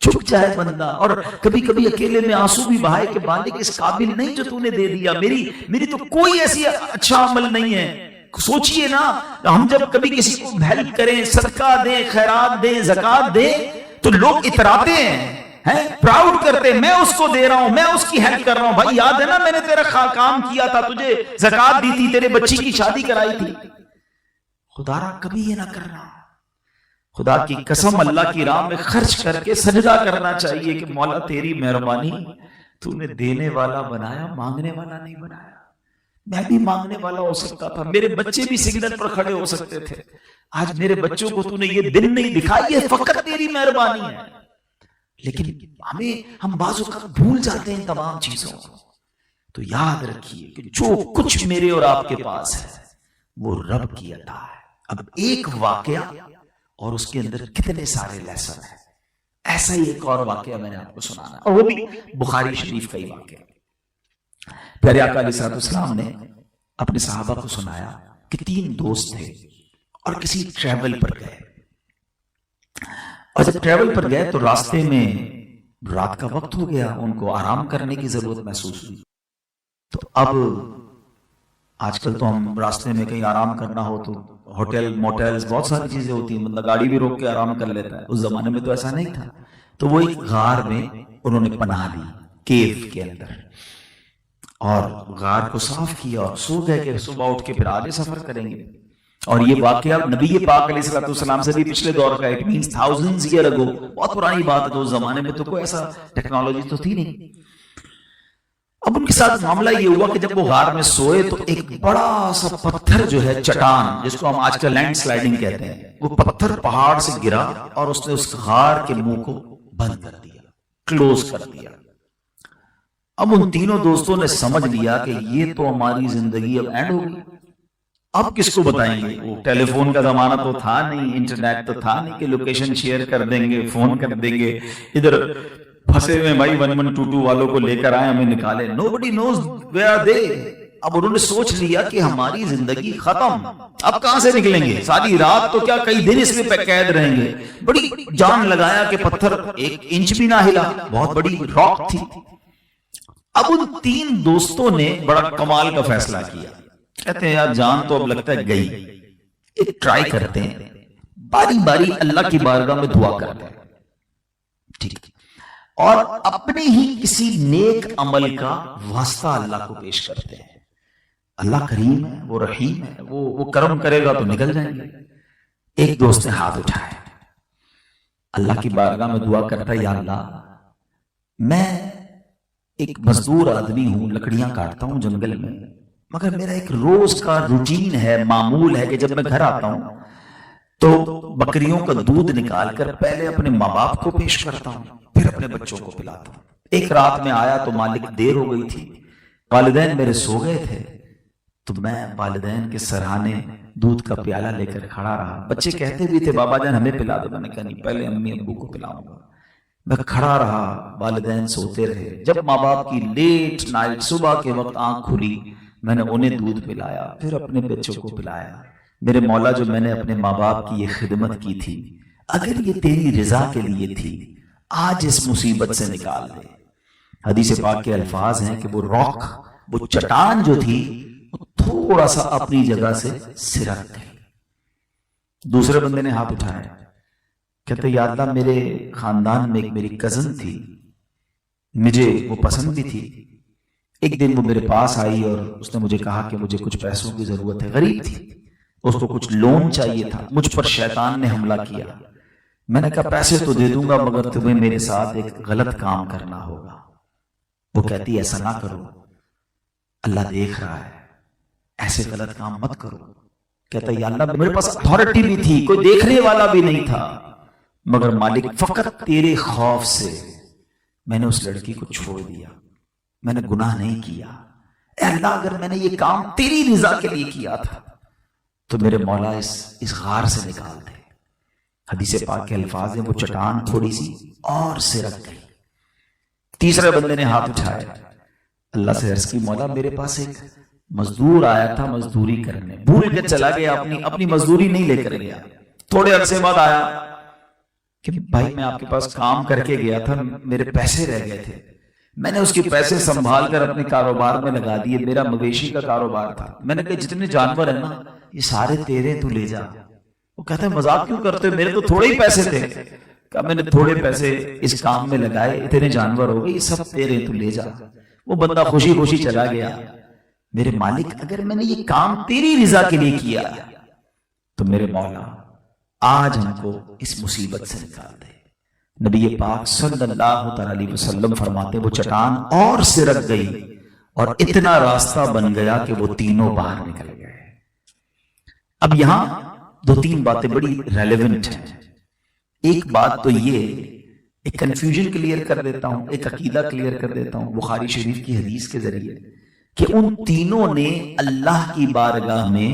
چھپ جائے بندہ، اور کبھی کبھی اکیلے میں آنسو بھی بہائے کہ مالک اس قابل نہیں جو تو نے دے دیا، میری تو کوئی ایسی اچھا عمل نہیں ہے۔ سوچئے نا، ہم جب کبھی کسی کو ہیلپ کریں، صدقہ دیں، خیرات دیں، زکوٰۃ دیں تو لوگ اتراتے ہیں، پراؤڈ کرتے ہیں، میں اس کو دے رہا ہوں، میں اس کی ہیلپ کر رہا ہوں۔ بھائی یاد ہے نا میں نے تیرا کام کیا تھا، تجھے زکوٰۃ دی تھی، تیرے بچی کی شادی کرائی تھی۔ خدا را کبھی یہ نہ کرنا، خدا کی قسم اللہ کی راہ میں خرچ کر کے سجدہ کرنا چاہیے کہ مولا تیری مہربانی، تو نے دینے والا بنایا، مانگنے والا نہیں بنایا۔ میں بھی مانگنے والا ہو سکتا تھا، میرے بچے بھی سگنل پر کھڑے ہو سکتے تھے، آج میرے بچوں کو تو نے یہ دن نہیں دکھائی، یہ فقط تیری مہربانی ہے۔ لیکن ہم بعض اوقات بھول جاتے ہیں تمام چیزوں کو۔ تو یاد رکھیے کہ جو کچھ میرے اور آپ کے پاس ہے وہ رب کی عطا ہے۔ اب ایک واقعہ اور اس کے اندر کتنے سارے لیسن ہیں، ایسا ہی ایک اور واقعہ میں نے آپ کو سنانا، اور وہ بھی بخاری شریف کا ہی واقعہ۔ پیارے آقا علیہ السلام نے اپنے صحابہ کو سنایا کہ 3 دوست تھے اور کسی ٹریول پر گئے، اور جب ٹریول پر گئے تو راستے میں رات کا وقت ہو گیا، ان کو آرام کرنے کی ضرورت محسوس ہوئی۔ تو اب آج کل تو ہم راستے میں کہیں آرام کرنا ہو تو ہوٹل موٹلز بہت ساری چیزیں ہوتی ہیں، بندہ گاڑی بھی روک کے آرام کر لیتا ہے، اس زمانے میں تو ایسا نہیں تھا۔ تو وہ ایک غار میں انہوں نے پناہ لی، کیو کے اندر، اور غار کو صاف کیا اور سو گئے کہ صبح اٹھ کے پھر آگے سفر کریں گے۔ اور یہ واقعہ نبی پاک علیہ السلام سے بھی پچھلے دور کا، it means thousands year ago، بہت پرانی بات ہے، تو اس زمانے میں تو کوئی ایسا ٹیکنالوجی تو تھی نہیں۔ اب ان کے ساتھ معاملہ یہ ہوا کہ جب وہ غار میں سوئے تو ایک بڑا سا پتھر جو ہے، چٹان جس کو ہم آج کل لینڈ سلائڈنگ کہتے ہیں، وہ پتھر پہاڑ سے گرا اور اس نے اس غار کے منہ کو بند کر دیا، کلوز کر دیا۔ اب ان تینوں دوستوں نے سمجھ لیا کہ یہ تو ہماری زندگی اب اینڈ ہوگی، اب کس کو بتائیں گے؟ وہ ٹیلی فون کا زمانہ تو تھا نہیں، انٹرنیٹ تو تھا نہیں کہ لوکیشن شیئر کر دیں گے، فون کر دیں گے، ادھر پھنسے ہوئے بھائی 1122 والوں کو لے کر آئے ہمیں نکالے، nobody knows where are they۔ اب انہوں نے سوچ لیا کہ ہماری زندگی ختم، اب کہاں سے نکلیں گے؟ ساری رات تو کیا کئی دن اس میں قید رہیں گے۔ بڑی جان لگایا کہ پتھر 1 انچ بھی نہ ہلا، بہت بڑی راک تھی۔ اب ان 3 دوستوں نے بڑا کمال کا فیصلہ کیا، کہتے ہیں یار جان تو اب لگتا ہے گئی، ایک ٹرائی کرتے ہیں، باری باری اللہ کی بارگاہ میں دعا کرتے ہیں، ٹھیک، اور اپنے ہی کسی نیک عمل کا واسطہ اللہ کو پیش کرتے ہیں۔ اللہ کریم ہے، وہ رحیم ہے، وہ کرم کرے گا تو نکل جائیں گے۔ ایک دوست نے ہاتھ اٹھائے، اللہ کی بارگاہ میں دعا کرتا ہے، یا اللہ میں ایک مزدور آدمی ہوں، لکڑیاں کاٹتا ہوں جنگل میں، مگر میرا ایک روز کا روٹین ہے، معمول ہے کہ جب میں گھر آتا ہوں تو بکریوں کا دودھ نکال کر پہلے اپنے ماں باپ کو پیش کرتا ہوں، پھر اپنے بچوں کو پلاتا ہوں۔ ایک رات میں آیا تو مالک دیر ہو گئی تھی، والدین میرے سو گئے تھے، تو میں والدین کے سرہانے دودھ کا پیالہ لے کر کھڑا رہا۔ بچے کہتے بھی تھے بابا جان ہمیں پلا دو، میں نے کہا نہیں، پہلے امی ابو کو پلاؤں گا۔ میں کھڑا رہا، والدین سوتے رہے، جب ماں باپ کی لیٹ نائٹ صبح کے وقت آنکھ کھلی میں نے انہیں دودھ پلایا، پھر اپنے بچوں کو پلایا۔ میرے مولا جو میں نے اپنے ماں باپ کی یہ خدمت کی تھی، اگر یہ تیری رضا کے لیے تھی، آج اس مصیبت سے نکال دے۔ حدیث پاک کے الفاظ ہیں کہ وہ راک، وہ چٹان جو تھی، وہ تھوڑا سا اپنی جگہ سے سرک گئی۔ دوسرے بندے نے ہاتھ اٹھایا، کہتے یا اللہ میرے خاندان میں ایک میری کزن تھی، مجھے وہ پسند بھی تھی، ایک دن وہ میرے پاس آئی اور اس نے مجھے کہا کہ مجھے کچھ پیسوں کی ضرورت ہے، غریب تھی، اس کو کچھ لون چاہیے تھا، مجھ پر شیطان نے حملہ کیا، میں نے کہا پیسے تو دے دوں گا مگر تمہیں میرے ساتھ ایک غلط کام کرنا ہوگا۔ وہ کہتی ایسا نہ کرو، اللہ دیکھ رہا ہے، ایسے غلط کام مت کرو۔ کہتا یا اللہ میرے پاس اتھارٹی بھی تھی، کوئی دیکھنے والا بھی نہیں تھا، مگر مالک فقط تیرے خوف سے میں نے اس لڑکی کو چھوڑ دیا، میں نے گناہ نہیں کیا، اے اللہ اگر میں نے یہ کام تیری رضا کے لیے کیا تھا تو میرے مولا اس غار سے نکال دے۔ حدیث پاک کے الفاظ ہیں وہ چٹان تھوڑی سی اور سرک گئی۔ تیسرے بندے نے ہاتھ اٹھایا، اللہ سے عرض کی مولا میرے پاس ایک مزدور آیا تھا مزدوری کرنے، بھول کے چلا گیا، اپنی مزدوری نہیں لے کر گیا، تھوڑے عرصے بعد آیا کہ بھائی میں آپ کے پاس کام کر کے گیا تھا، میرے پیسے رہ گئے تھے، میں نے اس کے پیسے سنبھال کر اپنے کاروبار میں لگا دیے، میرا مویشی کا کاروبار تھا، میں نے کہا جتنے جانور ہیں نا یہ سارے تیرے، تو لے جا۔ وہ کہتے ہیں مذاق کیوں کرتے ہو، میرے تو تھوڑے ہی پیسے تھے۔ کہا میں نے تھوڑے پیسے اس کام میں لگائے، اتنے جانور ہو گئے، یہ سب تیرے، تو لے جا۔ وہ بندہ خوشی خوشی چلا گیا۔ میرے مالک اگر میں نے یہ کام تیری رضا کے لیے کیا تو میرے مولا آج ہم کو اس مصیبت سے نکال دے۔ نبی پاک صلی اللہ علیہ وسلم فرماتے وہ چٹان اور سرک گئی اور اتنا راستہ بن گیا کہ وہ تینوں باہر نکل گئے۔ اب یہاں دو تین باتیں بڑی ریلیونٹ ہیں۔ ایک بات تو یہ ایک کنفیوژن کلیئر کر دیتا ہوں، ایک عقیدہ کلیئر کر دیتا ہوں بخاری شریف کی حدیث کے ذریعے، کہ ان تینوں نے اللہ کی بارگاہ میں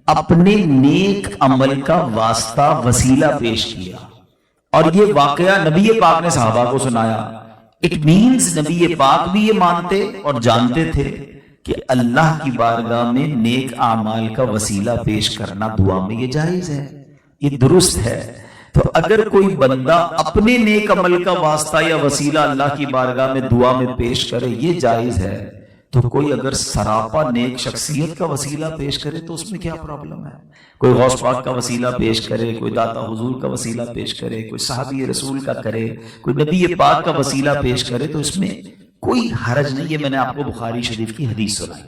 اپنے نیک عمل کا واسطہ وسیلہ پیش کیا، اور یہ واقعہ نبی پاک نے صحابہ کو سنایا۔ اٹ مینز نبی پاک بھی یہ مانتے اور جانتے تھے کہ اللہ کی بارگاہ میں نیک اعمال کا وسیلہ پیش کرنا دعا میں یہ جائز ہے، یہ درست ہے۔ تو اگر کوئی بندہ اپنے نیک عمل کا واسطہ یا وسیلہ اللہ کی بارگاہ میں دعا میں پیش کرے یہ جائز ہے، تو کوئی اگر سراپا نیک شخصیت کا وسیلہ پیش کرے تو اس میں کیا پرابلم ہے؟ کوئی غوث پاک کا وسیلہ پیش کرے، کوئی داتا حضور کا وسیلہ پیش کرے، کوئی صحابی رسول کا کرے، کوئی نبی پاک کا وسیلہ پیش کرے، تو اس میں کوئی حرج نہیں ہے۔ میں نے آپ کو بخاری شریف کی حدیث سنائی۔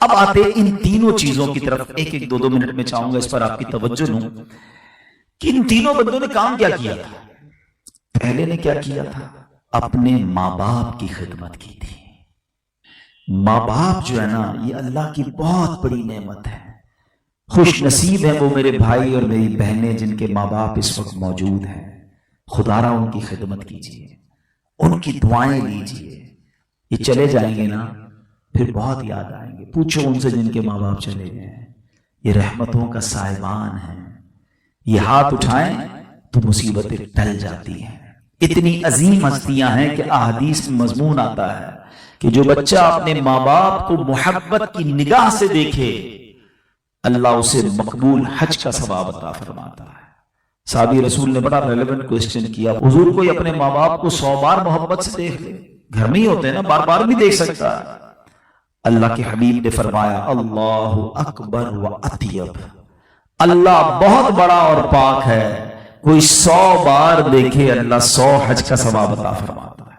اب آتے ان تینوں چیزوں کی طرف، ایک ایک دو منٹ میں چاہوں گا اس پر آپ کی توجہ لوں کہ ان تینوں بندوں نے کام کیا کیا تھا۔ پہلے نے کیا کیا تھا؟ اپنے ماں باپ کی خدمت کی تھی۔ ماں باپ جو ہے نا یہ اللہ کی بہت بڑی نعمت ہے، خوش نصیب ہیں وہ میرے بھائی اور میری بہنیں جن کے ماں باپ اس وقت موجود ہیں۔ خدا را ان کی خدمت کیجیے، ان کی دعائیں لیجیے، یہ چلے جائیں گے نا پھر بہت یاد آئیں گے۔ پوچھو ان سے جن کے ماں باپ چلے گئے ہیں، یہ رحمتوں کا سائبان ہے، یہ ہاتھ اٹھائیں تو مصیبتیں ٹل جاتی ہیں۔ اتنی عظیم ہستیاں ہیں کہ احادیث میں مضمون آتا ہے کہ جو بچہ اپنے ماں باپ کو محبت کی نگاہ سے دیکھے اللہ اسے مقبول حج کا ثواب عطا فرماتا ہے۔ صحابی رسول نے بڑا ریلیونٹ کوسچن کیا، حضور کوئی اپنے ماں باپ کو 100 بار محبت سے دیکھ لے، گھر میں ہی ہوتے ہیں نا، بار بار بھی دیکھ سکتا ہے۔ اللہ کے حبیب نے فرمایا اللہ اکبر و اطیب، اللہ بہت بڑا اور پاک ہے، کوئی 100 بار دیکھے اللہ 100 حج کا ثواب عطا فرماتا ہے۔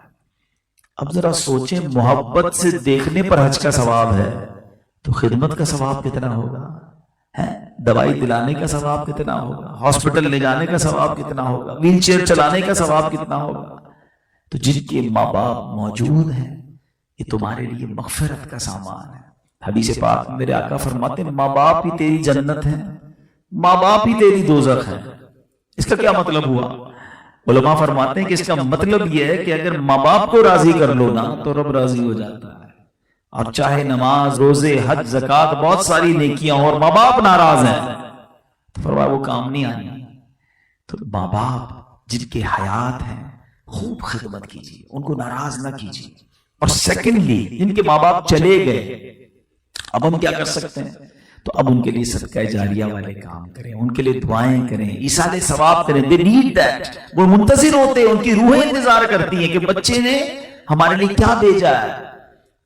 اب ذرا سوچیں محبت سے دیکھنے پر حج کا ثواب ہے تو خدمت کا ثواب کتنا ہوگا، دوائی دلانے کا ثواب کتنا ہوگا، ہاسپٹل لے جانے کا ثواب کتنا ہوگا، ویل چیئر چلانے کا ثواب کتنا ہوگا۔ تو جن کے ماں باپ موجود ہیں یہ تمہارے لیے مغفرت کا سامان ہے۔ حدیث پاک میرے آقا فرماتے ہیں ماں باپ ہی تیری جنت ہے، ماں باپ ہی تیری دوزخ ہے۔ اس کا کیا مطلب ہوا؟ علماء فرماتے ہیں کہ اس کا مطلب یہ ہے کہ اگر ماں باپ کو راضی کر لو نا تو رب راضی ہو جاتا ہے، اور چاہے نماز روزے حج زکوٰۃ بہت ساری نیکیاں اور ماں باپ ناراض ہیں تو فرمایا وہ کام نہیں آنی۔ تو ماں باپ جن کے حیات ہیں خوب خدمت کیجیے، ان کو ناراض نہ کیجیے. اور سیکنڈلی جن کے ماں باپ چلے گئے اب ہم کیا کر سکتے ہیں؟ تو اب ان کے لیے صدقہ جاریہ والے کام کریں، ان کے لیے دعائیں کریں، ایصال ثواب کریں. they need that. وہ منتظر ہوتے ہیں، ان کی روحیں انتظار کرتی ہیں کہ بچے نے ہمارے لیے کیا بھیجا ہے.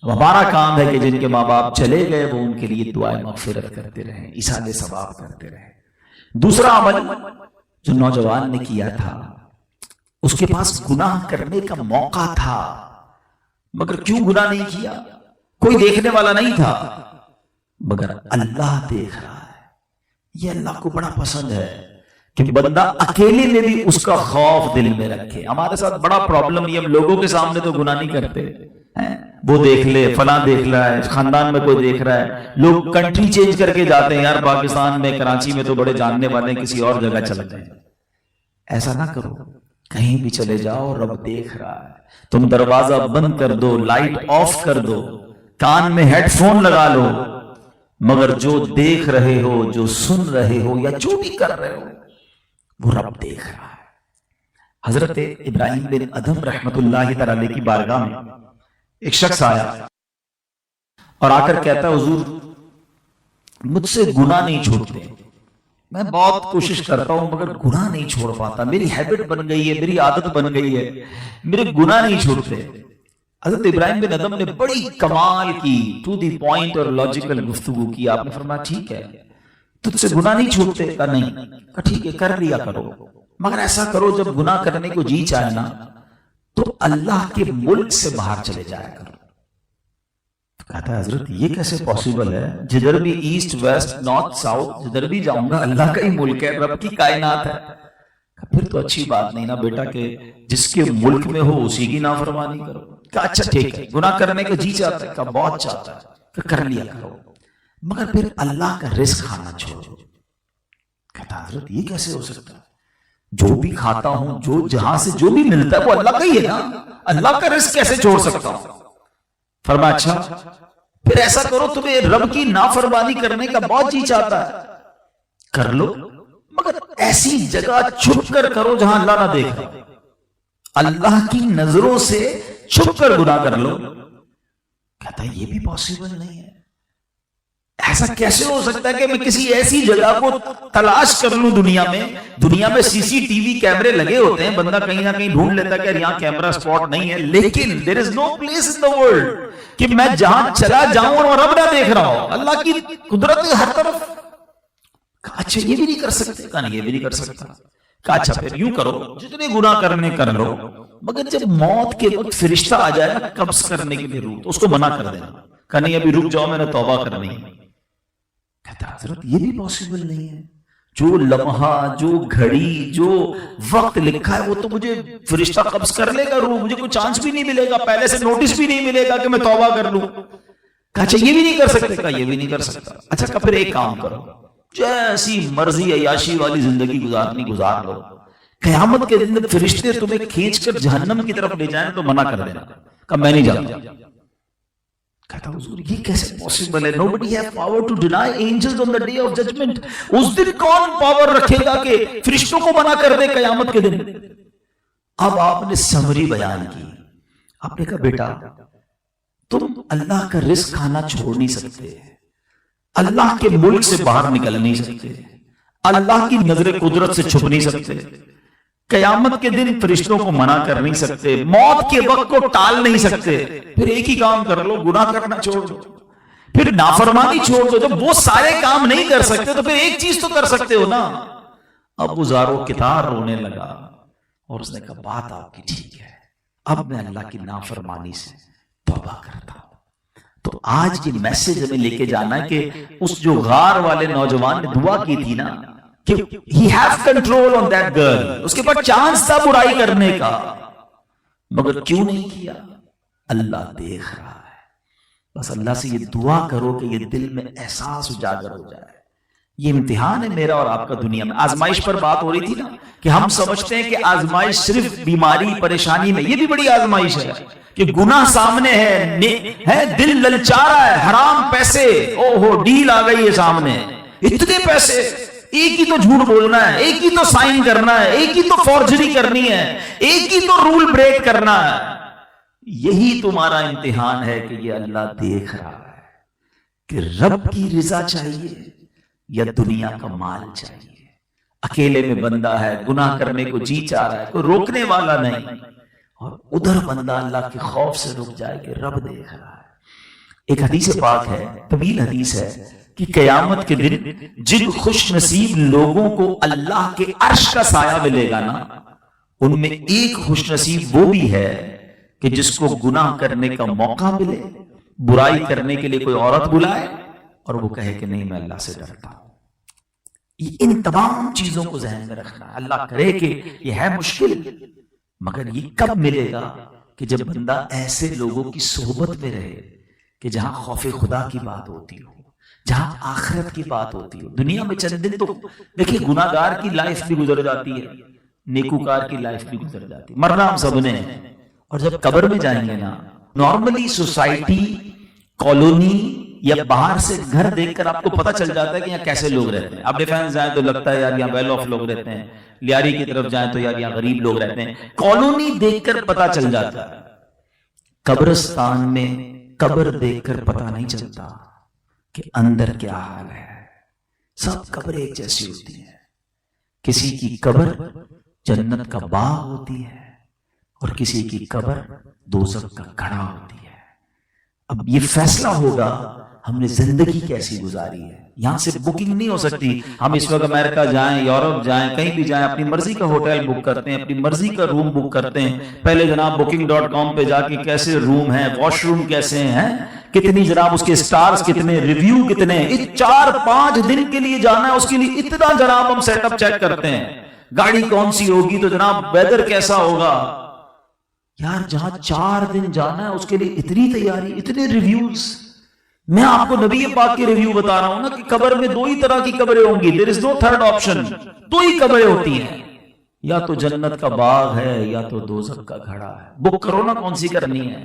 ہمارا کام ہے کہ جن کے ماں باپ چلے گئے وہ ان کے لیے دعائیں مغفرت کرتے رہیں، ایصال ثواب کرتے رہیں. دوسرا عمل جو نوجوان نے کیا تھا، اس کے پاس گناہ کرنے کا موقع تھا مگر کیوں گناہ نہیں کیا؟ کوئی دیکھنے والا نہیں تھا مگر اللہ دیکھ رہا ہے. یہ اللہ کو بڑا پسند ہے کہ بندہ اکیلے میں بھی اس کا خوف دل میں رکھے. ہمارے ساتھ بڑا پرابلم یہ، ہم لوگوں کے سامنے تو گناہ نہیں کرتے، وہ دیکھ لے، فلاں دیکھ رہا ہے، خاندان میں کوئی دیکھ رہا ہے. لوگ کنٹری چینج کر کے جاتے ہیں، یار پاکستان میں کراچی میں تو بڑے جاننے والے ہیں، کسی اور جگہ چلے جائیں. ایسا نہ کرو، کہیں بھی چلے جاؤ رب دیکھ رہا ہے. تم دروازہ بند کر دو، لائٹ آف کر دو، کان میں ہیڈ فون لگا لو، مگر جو دیکھ رہے ہو، جو سن رہے ہو یا جو بھی کر رہے ہو وہ رب دیکھ رہا ہے. حضرت ابراہیم بن ادھم رحمت اللہ تعالی کی بارگاہ میں ایک شخص آیا اور آ کر کہتا ہے حضور مجھ سے گناہ نہیں چھوٹتے، میں بہت کوشش کرتا ہوں مگر گناہ نہیں چھوڑ پاتا، میری ہیبٹ بن گئی ہے، میری عادت بن گئی ہے، میرے گناہ نہیں چھوڑتے. حضرت ابراہیم بن ادھم نے بڑی کمال کی، ٹو دی پوائنٹ اور لاجیکل گفتگو کی. آپ نے فرمایا ٹھیک ہے تجھ سے گناہ نہیں چھوڑتے؟ کہا نہیں. کہا ٹھیک ہے کر لیا کرو، مگر ایسا کرو جب گناہ کرنے کو جی چاہے نا تو اللہ کے ملک سے باہر چلے جایا کرو. کہتا ہے حضرت یہ کیسے پاسبل ہے؟ جدھر بھی ایسٹ ویسٹ نارتھ ساؤتھ جدھر بھی جاؤں گا اللہ کا ہی ملک ہے، رب کی کائنات ہے. پھر تو اچھی بات نہیں نا بیٹا کہ جس کے ملک میں ہو اسی کی نافرمانی کرو. کہا اچھا ٹھیک ہے، گناہ کرنے کا جی چاہتا ہے؟ کہا بہت چاہتا ہے. کہ کر لیا کرو مگر پھر اللہ کا رزق کھانا چھوڑو. کہتا حضرت یہ کیسے ہو سکتا ہے؟ جو بھی کھاتا ہوں، جو جہاں سے جو بھی ملتا ہے وہ اللہ کا ہی ہے نا، اللہ کا رزق کیسے چھوڑ سکتا ہوں؟ فرمایا اچھا پھر ایسا کرو تمہیں رب کی نافرمانی کرنے کا بہت جی چاہتا ہے، کر لو مگر ایسی جگہ چھپ کر کرو جہاں اللہ نہ دیکھ رہا، اللہ کی نظروں سے چھپ کر گناہ کر لو. کہتا ہے یہ بھی پاسبل نہیں ہے. ایسا کیسے ہو سکتا ہے کہ میں کسی ایسی جگہ کو تلاش کر لوں دنیا میں سی سی ٹی وی کیمرے لگے ہوتے ہیں، بندہ کہیں نہ کہیں ڈھونڈ لیتا ہے کہ یہاں کیمرہ سپاٹ نہیں ہے، لیکن there is no place in the world کہ میں جہاں چلا جاؤں اور رب نہ دیکھ رہا ہوں. اللہ کی قدرت ہر طرف. اچھا یہ بھی نہیں کر سکتے؟ کہا نہیں یہ بھی نہیں کر سکتا. کہا اچھا پھر یوں کرو جتنے گناہ کرنے کر لو مگر جب موت کے وقت فرشتہ آ جائے نا قبض کرنے کے لیے روح تو اس کو منع کر دینا. کہا نہیں ابھی رک جاؤ میں نے توبہ کرنی ہے. کہتا حضرت یہ بھی پاسبل نہیں ہے. جو لمحہ، جو گھڑی، جو وقت لکھا ہے وہ تو مجھے فرشتہ قبض کر لے گا روح، مجھے کوئی چانس بھی نہیں ملے گا، پہلے سے نوٹس بھی نہیں ملے گا کہ میں توبہ کر لوں. کہا اچھا یہ بھی نہیں کر سکتے؟ کہا یہ بھی نہیں کر سکتا. اچھا کہ پھر ایک کام کرو، جیسی مرضی عیاشی والی زندگی گزارنی گزار لو، قیامت کے دن فرشتے تمہیں کھینچ کر جہنم کی طرف لے جائیں تو منع کر دینا. کہا میں نہیں جاتا. کہتا حضور یہ کیسے پاسبل ہے؟ nobody have power to deny angels on the day of judgment. اس دن کون پاور رکھے گا کہ فرشتوں کو منع کر دے قیامت کے دن؟ اب آپ نے سمری بیان کی. آپ نے کہا بیٹا تم اللہ کا رزق کھانا چھوڑ نہیں سکتے، اللہ کے ملک سے باہر نکل نہیں سکتے، اللہ کی نظر قدرت سے چھپ نہیں سکتے، قیامت کے دن فرشتوں کو منع کر نہیں سکتے، موت کے وقت کو ٹال نہیں سکتے. پھر ایک ہی کام کر لو، گناہ کرنا چھوڑ دو، پھر نافرمانی چھوڑ دو. جب وہ سارے کام نہیں کر سکتے تو پھر ایک چیز تو کر سکتے ہو نا. اب وہ زارو کتار رونے لگا اور اس نے کہا بات آپ کی ٹھیک ہے، اب میں اللہ کی نافرمانی سے توبہ کرتا ہوں. تو آج یہ میسج ہمیں لے کے جانا ہے کہ اس جو غار والے نوجوان نے دعا کی تھی نا کہ he have control on that girl، اس کے پاس چانس تھا برائی کرنے کا مگر کیوں نہیں کیا؟ اللہ دیکھ رہا ہے. بس اللہ سے یہ دعا کرو کہ یہ دل میں احساس اجاگر ہو جائے. یہ امتحان ہے میرا اور آپ کا دنیا میں. آزمائش پر بات ہو رہی تھی نا کہ ہم سمجھتے ہیں کہ آزمائش صرف بیماری پریشانی میں، یہ بھی بڑی آزمائش ہے کہ گناہ سامنے ہے، دل للچا رہا ہے، حرام پیسے، او ہو ڈیل آ گئی ہے سامنے، اتنے پیسے، ایک ہی تو جھوٹ بولنا ہے، ایک ہی تو سائن کرنا ہے، ایک ہی تو فورجری کرنی ہے، ایک ہی تو رول بریک کرنا ہے. یہی تمہارا امتحان ہے کہ یہ اللہ دیکھ رہا ہے کہ رب کی رضا چاہیے یا دنیا کا مال چاہیے. اکیلے میں بندہ ہے، گناہ کرنے کو جی چاہ رہا ہے، کوئی روکنے والا نہیں، اور ادھر بندہ اللہ کے خوف سے رک جائے کہ رب دیکھ رہا ہے. ایک حدیث پاک ہے، طویل حدیث ہے، کہ قیامت کے دن جن خوش نصیب لوگوں کو اللہ کے عرش کا سایہ ملے گا نا، ان میں ایک خوش نصیب وہ بھی ہے کہ جس کو گناہ کرنے کا موقع ملے، برائی کرنے کے لیے کوئی عورت بلائے اور وہ کہے کہ نہیں میں اللہ سے ڈرتا ہوں. ان تمام چیزوں کو ذہن میں رکھنا ہے. اللہ کرے کہ یہ ہے مشکل، مگر یہ کب ملے گا کہ جب بندہ ایسے لوگوں کی صحبت میں رہے کہ جہاں خوف خدا کی بات ہوتی ہو، جہاں آخرت کی بات ہوتی ہو. دنیا میں چند دن تو دیکھیں گناہ گار کی لائف بھی گزر جاتی ہے، نیکوکار کی لائف بھی گزر جاتی ہے، مرنا ہم سب نے. اور جب قبر میں جائیں گے نا، نارملی سوسائٹی، کالونی یا باہر سے گھر دیکھ کر آپ کو پتہ چل جاتا ہے کہ یہاں کیسے لوگ رہتے ہیں. آپ ڈیفینس جائیں تو لگتا ہے یار یہاں ویل آف لوگ رہتے ہیں، لیاری کی طرف جائیں تو یار یہاں غریب لوگ رہتے ہیں. کالونی دیکھ کر پتہ چل جاتا ہے. قبرستان میں قبر دیکھ کر پتہ نہیں چلتا کہ اندر کیا حال ہے. سب قبر ایک جیسی ہوتی ہیں. کسی کی قبر جنت کا باغ ہوتی ہے اور کسی کی قبر دوزخ کا گڑھا ہوتی ہے. اب یہ فیصلہ ہوگا ہم نے زندگی کیسی گزاری ہے. یہاں سے بکنگ نہیں ہو سکتی. ہم اس وقت امریکہ جائیں، یورپ جائیں، کہیں بھی جائیں، اپنی مرضی کا ہوٹل بک کرتے ہیں، اپنی مرضی کا روم بک کرتے ہیں. پہلے جناب booking.com پہ جا کے کیسے روم ہیں، واش روم کیسے ہیں، کتنی جناب اس کے سٹارز کتنے، ریویو کتنے. 4-5 دن کے لیے جانا ہے، اس کے لیے اتنا جناب ہم سیٹ اپ چیک کرتے ہیں. گاڑی کون سی ہوگی تو جناب ویدر کیسا ہوگا. یار جہاں 4 دن جانا ہے اس کے لیے اتنی تیاری، اتنے ریویوز. میں آپ کو نبی پاک کے ریویو بتا رہا ہوں نا کہ قبر میں 2 ہی طرح کی قبریں ہوں گی. there is no third option. 2 ہی قبریں ہوتی ہیں، یا تو جنت کا باغ ہے یا تو دوزخ کا گھڑا ہے. بک کرو نا کون سی کرنی ہے.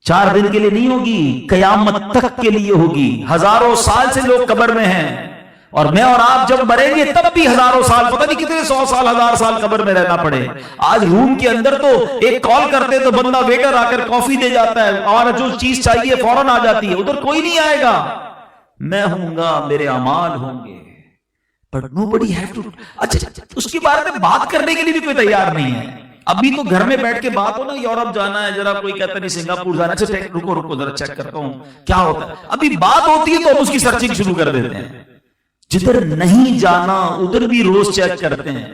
4 دن کے لیے نہیں ہوگی، قیامت تک کے لیے ہوگی. ہزاروں سال سے لوگ قبر میں ہیں، اور میں اور آپ جب مریں گے تب بھی ہزاروں سال، پتہ نہیں کتنے 100 سال 1000 سال قبر میں رہنا پڑے. آج روم کے اندر تو ایک کال کرتے تو بندہ ویٹر آ کر کافی دے جاتا ہے اور جو چیز چاہیے فوراً آ جاتی ہے. ادھر کوئی نہیں آئے گا. میں ہوں گا، میرے اعمال ہوں گے، but nobody have to. اچھا اس کے بارے میں بات کرنے کے لیے بھی کوئی تیار نہیں ہے. ابھی تو گھر میں بیٹھ کے بات ہو نا، یورپ جانا ہے ذرا، کوئی کہتا نہیں سنگاپور جانا ہے، اچھا رکو ذرا چیک کرتا ہوں کیا ہوتا ہے. ابھی بات ہوتی ہے تو ہم اس کی سرچنگ شروع کر دیتے ہیں. جدھر نہیں جانا ادھر بھی روز چیک کرتے ہیں.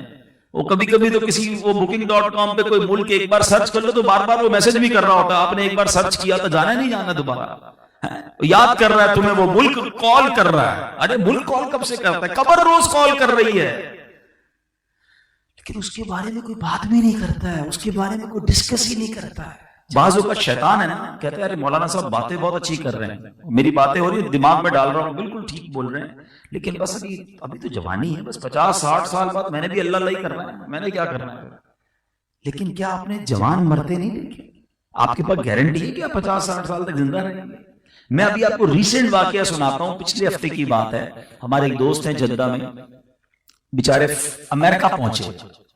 وہ کبھی کبھی تو کسی وہ booking.com پہ کوئی ملک ایک بار سرچ کر لو تو بار بار وہ میسج بھی کر رہا ہوتا ہے آپ نے ایک بار سرچ کیا تو جانا نہیں جانا دوبارہ. یاد کر رہا ہے تمہیں وہ ملک، کال کر رہا ہے. ارے ملک کال کب سے کرتا ہے؟ قبر روز کال کر رہی ہے، لیکن اس کے بارے میں کوئی بات بھی نہیں کرتا ہے، اس کے بارے میں کوئی ڈسکس ہی نہیں کرتا ہے. بعض اوقات شیطان ہے نا، کہتے ہیں ارے مولانا صاحب باتیں بہت اچھی کر رہے ہیں، میری باتیں ہو رہی ہیں، دماغ میں ڈال رہا ہوں، بالکل ٹھیک بول رہے ہیں، لیکن بس ابھی تو جوانی ہے، بس 50-60 سال بعد میں نے بھی اللہ اللہ ہی کرنا ہے، میں نے کیا کرنا ہے. لیکن کیا آپ نے جوان مرتے نہیں دیکھے؟ آپ کے پاس گارنٹی ہے کہ آپ 50-60 سال تک زندہ رہیں گے؟ میں ابھی آپ کو ریسنٹ واقعہ سناتا ہوں، پچھلے ہفتے کی بات ہے. ہمارے ایک دوست ہیں جدہ میں، بیچارے امریکہ پہنچے،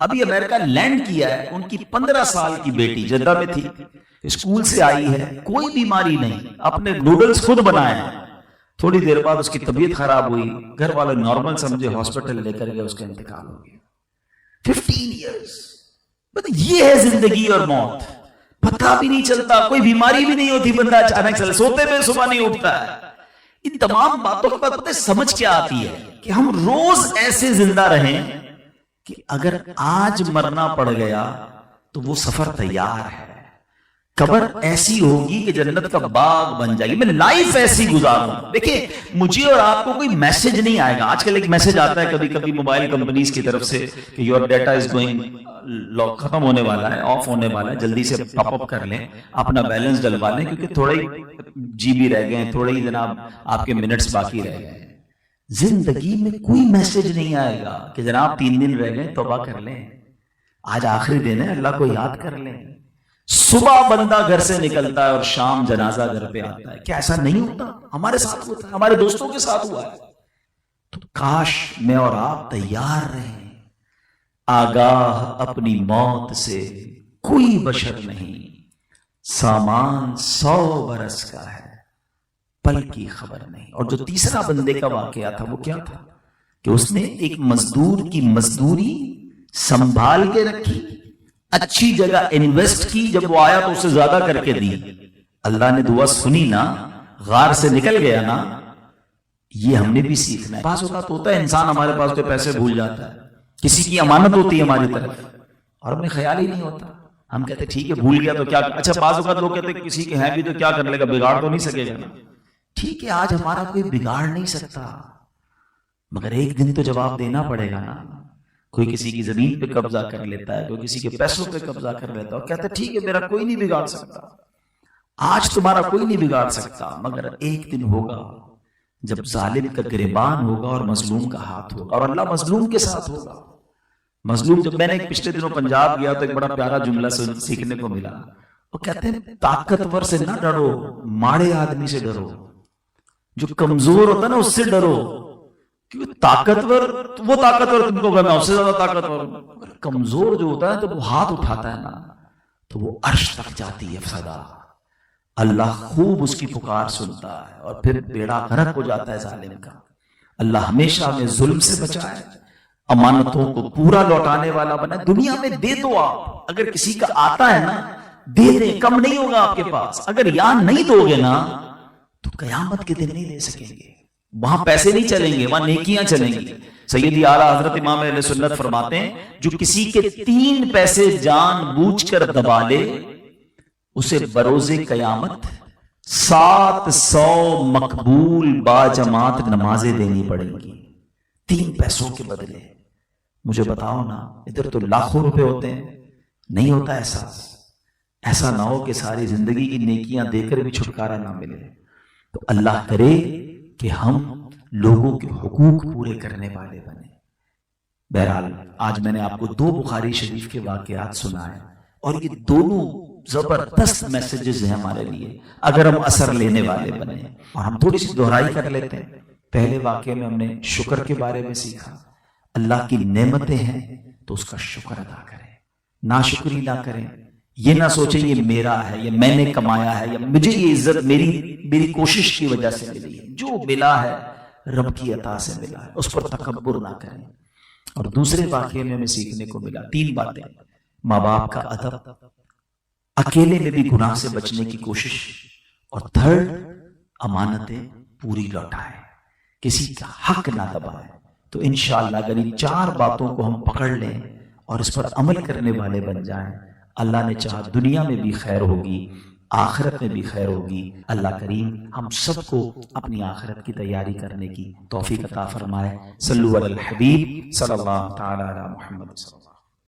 ابھی امریکہ لینڈ کیا ہے. ان کی 15 سال کی بیٹی جدہ میں تھی، اسکول سے آئی ہے، کوئی بیماری نہیں، اپنے نوڈلز خود بنائے ہیں. تھوڑی دیر بعد اس کی طبیعت خراب ہوئی، گھر والے نارمل سمجھے، ہاسپٹل لے کر گئے، اس کا انتقال ہو گیا. 15 ایئرز. یہ ہے زندگی اور موت، پتہ بھی نہیں چلتا، کوئی بیماری بھی نہیں ہوتی، بندہ اچانک سے سوتے میں صبح نہیں اٹھتا ہے. ان تمام باتوں کے بعد پتہ سمجھ کیا آتی ہے کہ ہم روز ایسے زندہ رہیں کہ اگر آج مرنا پڑ گیا تو وہ سفر تیار ہے. قبر ایسی ہوگی کہ جنت کا باغ بن جائے گی. میں لائف ایسی گزاروں. دیکھیں مجھے اور آپ کو کوئی میسج نہیں آئے گا. آج کل ایک میسج آتا ہے کبھی کبھی موبائل کمپنیز کی طرف سے کہ یور ڈیٹا از گوئنگ، ختم ہونے والا ہے، آف ہونے والا ہے، جلدی سے ٹاپ اپ کر لیں، اپنا بیلنس ڈلوا لیں، کیونکہ تھوڑے ہی جی بی رہ گئے، تھوڑے ہی جناب آپ کے منٹس باقی رہ گئے. زندگی میں کوئی میسج نہیں آئے گا کہ جناب 3 دن رہ گئے، توبہ کر لیں، آج آخری دن ہے، اللہ کو یاد کر لیں. صبح بندہ گھر سے نکلتا ہے اور شام جنازہ گھر پہ آتا ہے. کیا ایسا نہیں ہوتا؟ ہمارے ساتھ ہوتا ہے، ہمارے دوستوں کے ساتھ ہوا ہے. تو کاش میں اور آپ تیار رہیں، آگاہ اپنی موت سے کوئی بشر نہیں، سامان 100 برس کا ہے، پل کی خبر نہیں۔ اور جو تیسرا بندے کا واقعہ تھا وہ کیا تھا کہ اس نے ایک مزدور کی مزدوری سنبھال کے رکھی، اچھی جگہ انویسٹ کی، جب وہ آیا تو اسے زیادہ کر کے دی، اللہ نے دعا سنی نا، غار سے نکل گیا نا۔ یہ ہم نے بھی سیکھنا ہے۔ بعض اوقات ہوتا ہے انسان ہمارے پاس تو پیسے بھول جاتا ہے، کسی کی امانت ہوتی ہے ہماری طرف اور ہمیں خیال ہی نہیں ہوتا، ہم کہتے ہیں ٹھیک ہے بھول گیا تو کیا، اچھا بعض اوقات لوگ کہتے ہیں کسی کے ہیں بھی تو کیا کر لے گا، بگاڑ تو نہیں سکے گا۔ ٹھیک ہے آج ہمارا کوئی بگاڑ نہیں سکتا، مگر ایک دن تو جواب دینا پڑے گا نا۔ کوئی کسی کی زمین پہ قبضہ کر لیتا ہے، کوئی کسی کے پیسوں پہ قبضہ کر لیتا ہے اور کہتا ہے ٹھیک ہے میرا کوئی نہیں بگاڑ سکتا، آج تمہارا کوئی نہیں بگاڑ سکتا، مگر ایک دن ہوگا جب ظالم کا گریبان ہوگا اور مظلوم کا ہاتھ ہوگا، اور اللہ مظلوم کے ساتھ ہوگا۔ مظلوم، جب میں نے پچھلے دنوں پنجاب گیا تو ایک بڑا پیارا جملہ سیکھنے کو ملا، وہ کہتے ہیں طاقتور سے نہ ڈرو، ماڑے آدمی سے ڈرو، جو کمزور ہوتا ہے نا اس سے ڈرو، کیونکہ طاقتور وہ طاقتور تم کو میں اس سے زیادہ طاقتور ہوں، کمزور جو ہوتا ہے تو وہ ہاتھ اٹھاتا ہے نا تو وہ عرش تک جاتی ہے صدا، اللہ خوب اس کی پکار سنتا ہے اور پھر بیڑا غرق ہو جاتا ہے ظالم کا۔ اللہ ہمیشہ ہمیں ظلم سے بچائے، امانتوں کو پورا لوٹانے والا بنائے۔ دنیا میں دے دو، آپ اگر کسی کا آتا ہے نا دے دیں، کم نہیں ہوگا آپ کے پاس، اگر یہاں نہیں دو گے نا تو قیامت کے دن نہیں دے سکیں گے، وہاں پیسے نہیں چلیں گے، وہاں نیکیاں چلیں گی۔ سیدی اعلیٰ حضرت امام اہل سنت فرماتے ہیں جو کسی کے 3 پیسے جان بوجھ کر دبا لے اسے بروز قیامت 700 مقبول باجماعت نمازیں دینی پڑیں گی 3 پیسوں کے بدلے۔ مجھے بتاؤ نا، ادھر تو لاکھوں روپے ہوتے ہیں، نہیں ہوتا احساس؟ ایسا نہ ہو کہ ساری زندگی کی نیکیاں دے کر بھی چھٹکارا نہ ملے۔ تو اللہ کرے کہ ہم لوگوں کے حقوق پورے کرنے والے بنے۔ بہرحال آج میں نے آپ کو 2 بخاری شریف کے واقعات سنائے اور یہ دونوں زبردست میسیجز ہیں ہمارے لیے اگر ہم اثر لینے والے بنے۔ اور ہم تھوڑی سی دہرائی کر لیتے ہیں۔ پہلے واقعے میں ہم نے شکر کے بارے میں سیکھا، اللہ کی نعمتیں ہیں تو اس کا شکر ادا کریں، ناشکری نہ کریں، یہ نہ سوچیں یہ میرا ہے، یہ میں نے کمایا ہے، یا مجھے یہ عزت میری کوشش کی وجہ سے ملی ہے۔ جو ملا ہے رب کی عطا سے ملا ہے، اس پر تکبر نہ کریں۔ اور دوسرے واقعے میں ہمیں سیکھنے کو ملا 3 باتیں: ماں باپ کا ادب، اکیلے میں بھی گناہ سے بچنے کی کوشش، اور 3rd امانتیں پوری لوٹائیں، کسی کا حق نہ دبائیں۔ تو انشاءاللہ اگر ان 4 باتوں کو ہم پکڑ لیں اور اس پر عمل کرنے والے بن جائیں، اللہ نے چاہا دنیا میں بھی خیر ہوگی، آخرت میں بھی خیر ہوگی۔ اللہ کریم ہم سب کو اپنی آخرت کی تیاری کرنے کی توفیق عطا فرمائے۔ صلو علی الحبیب صلی اللہ تعالی علی محمد۔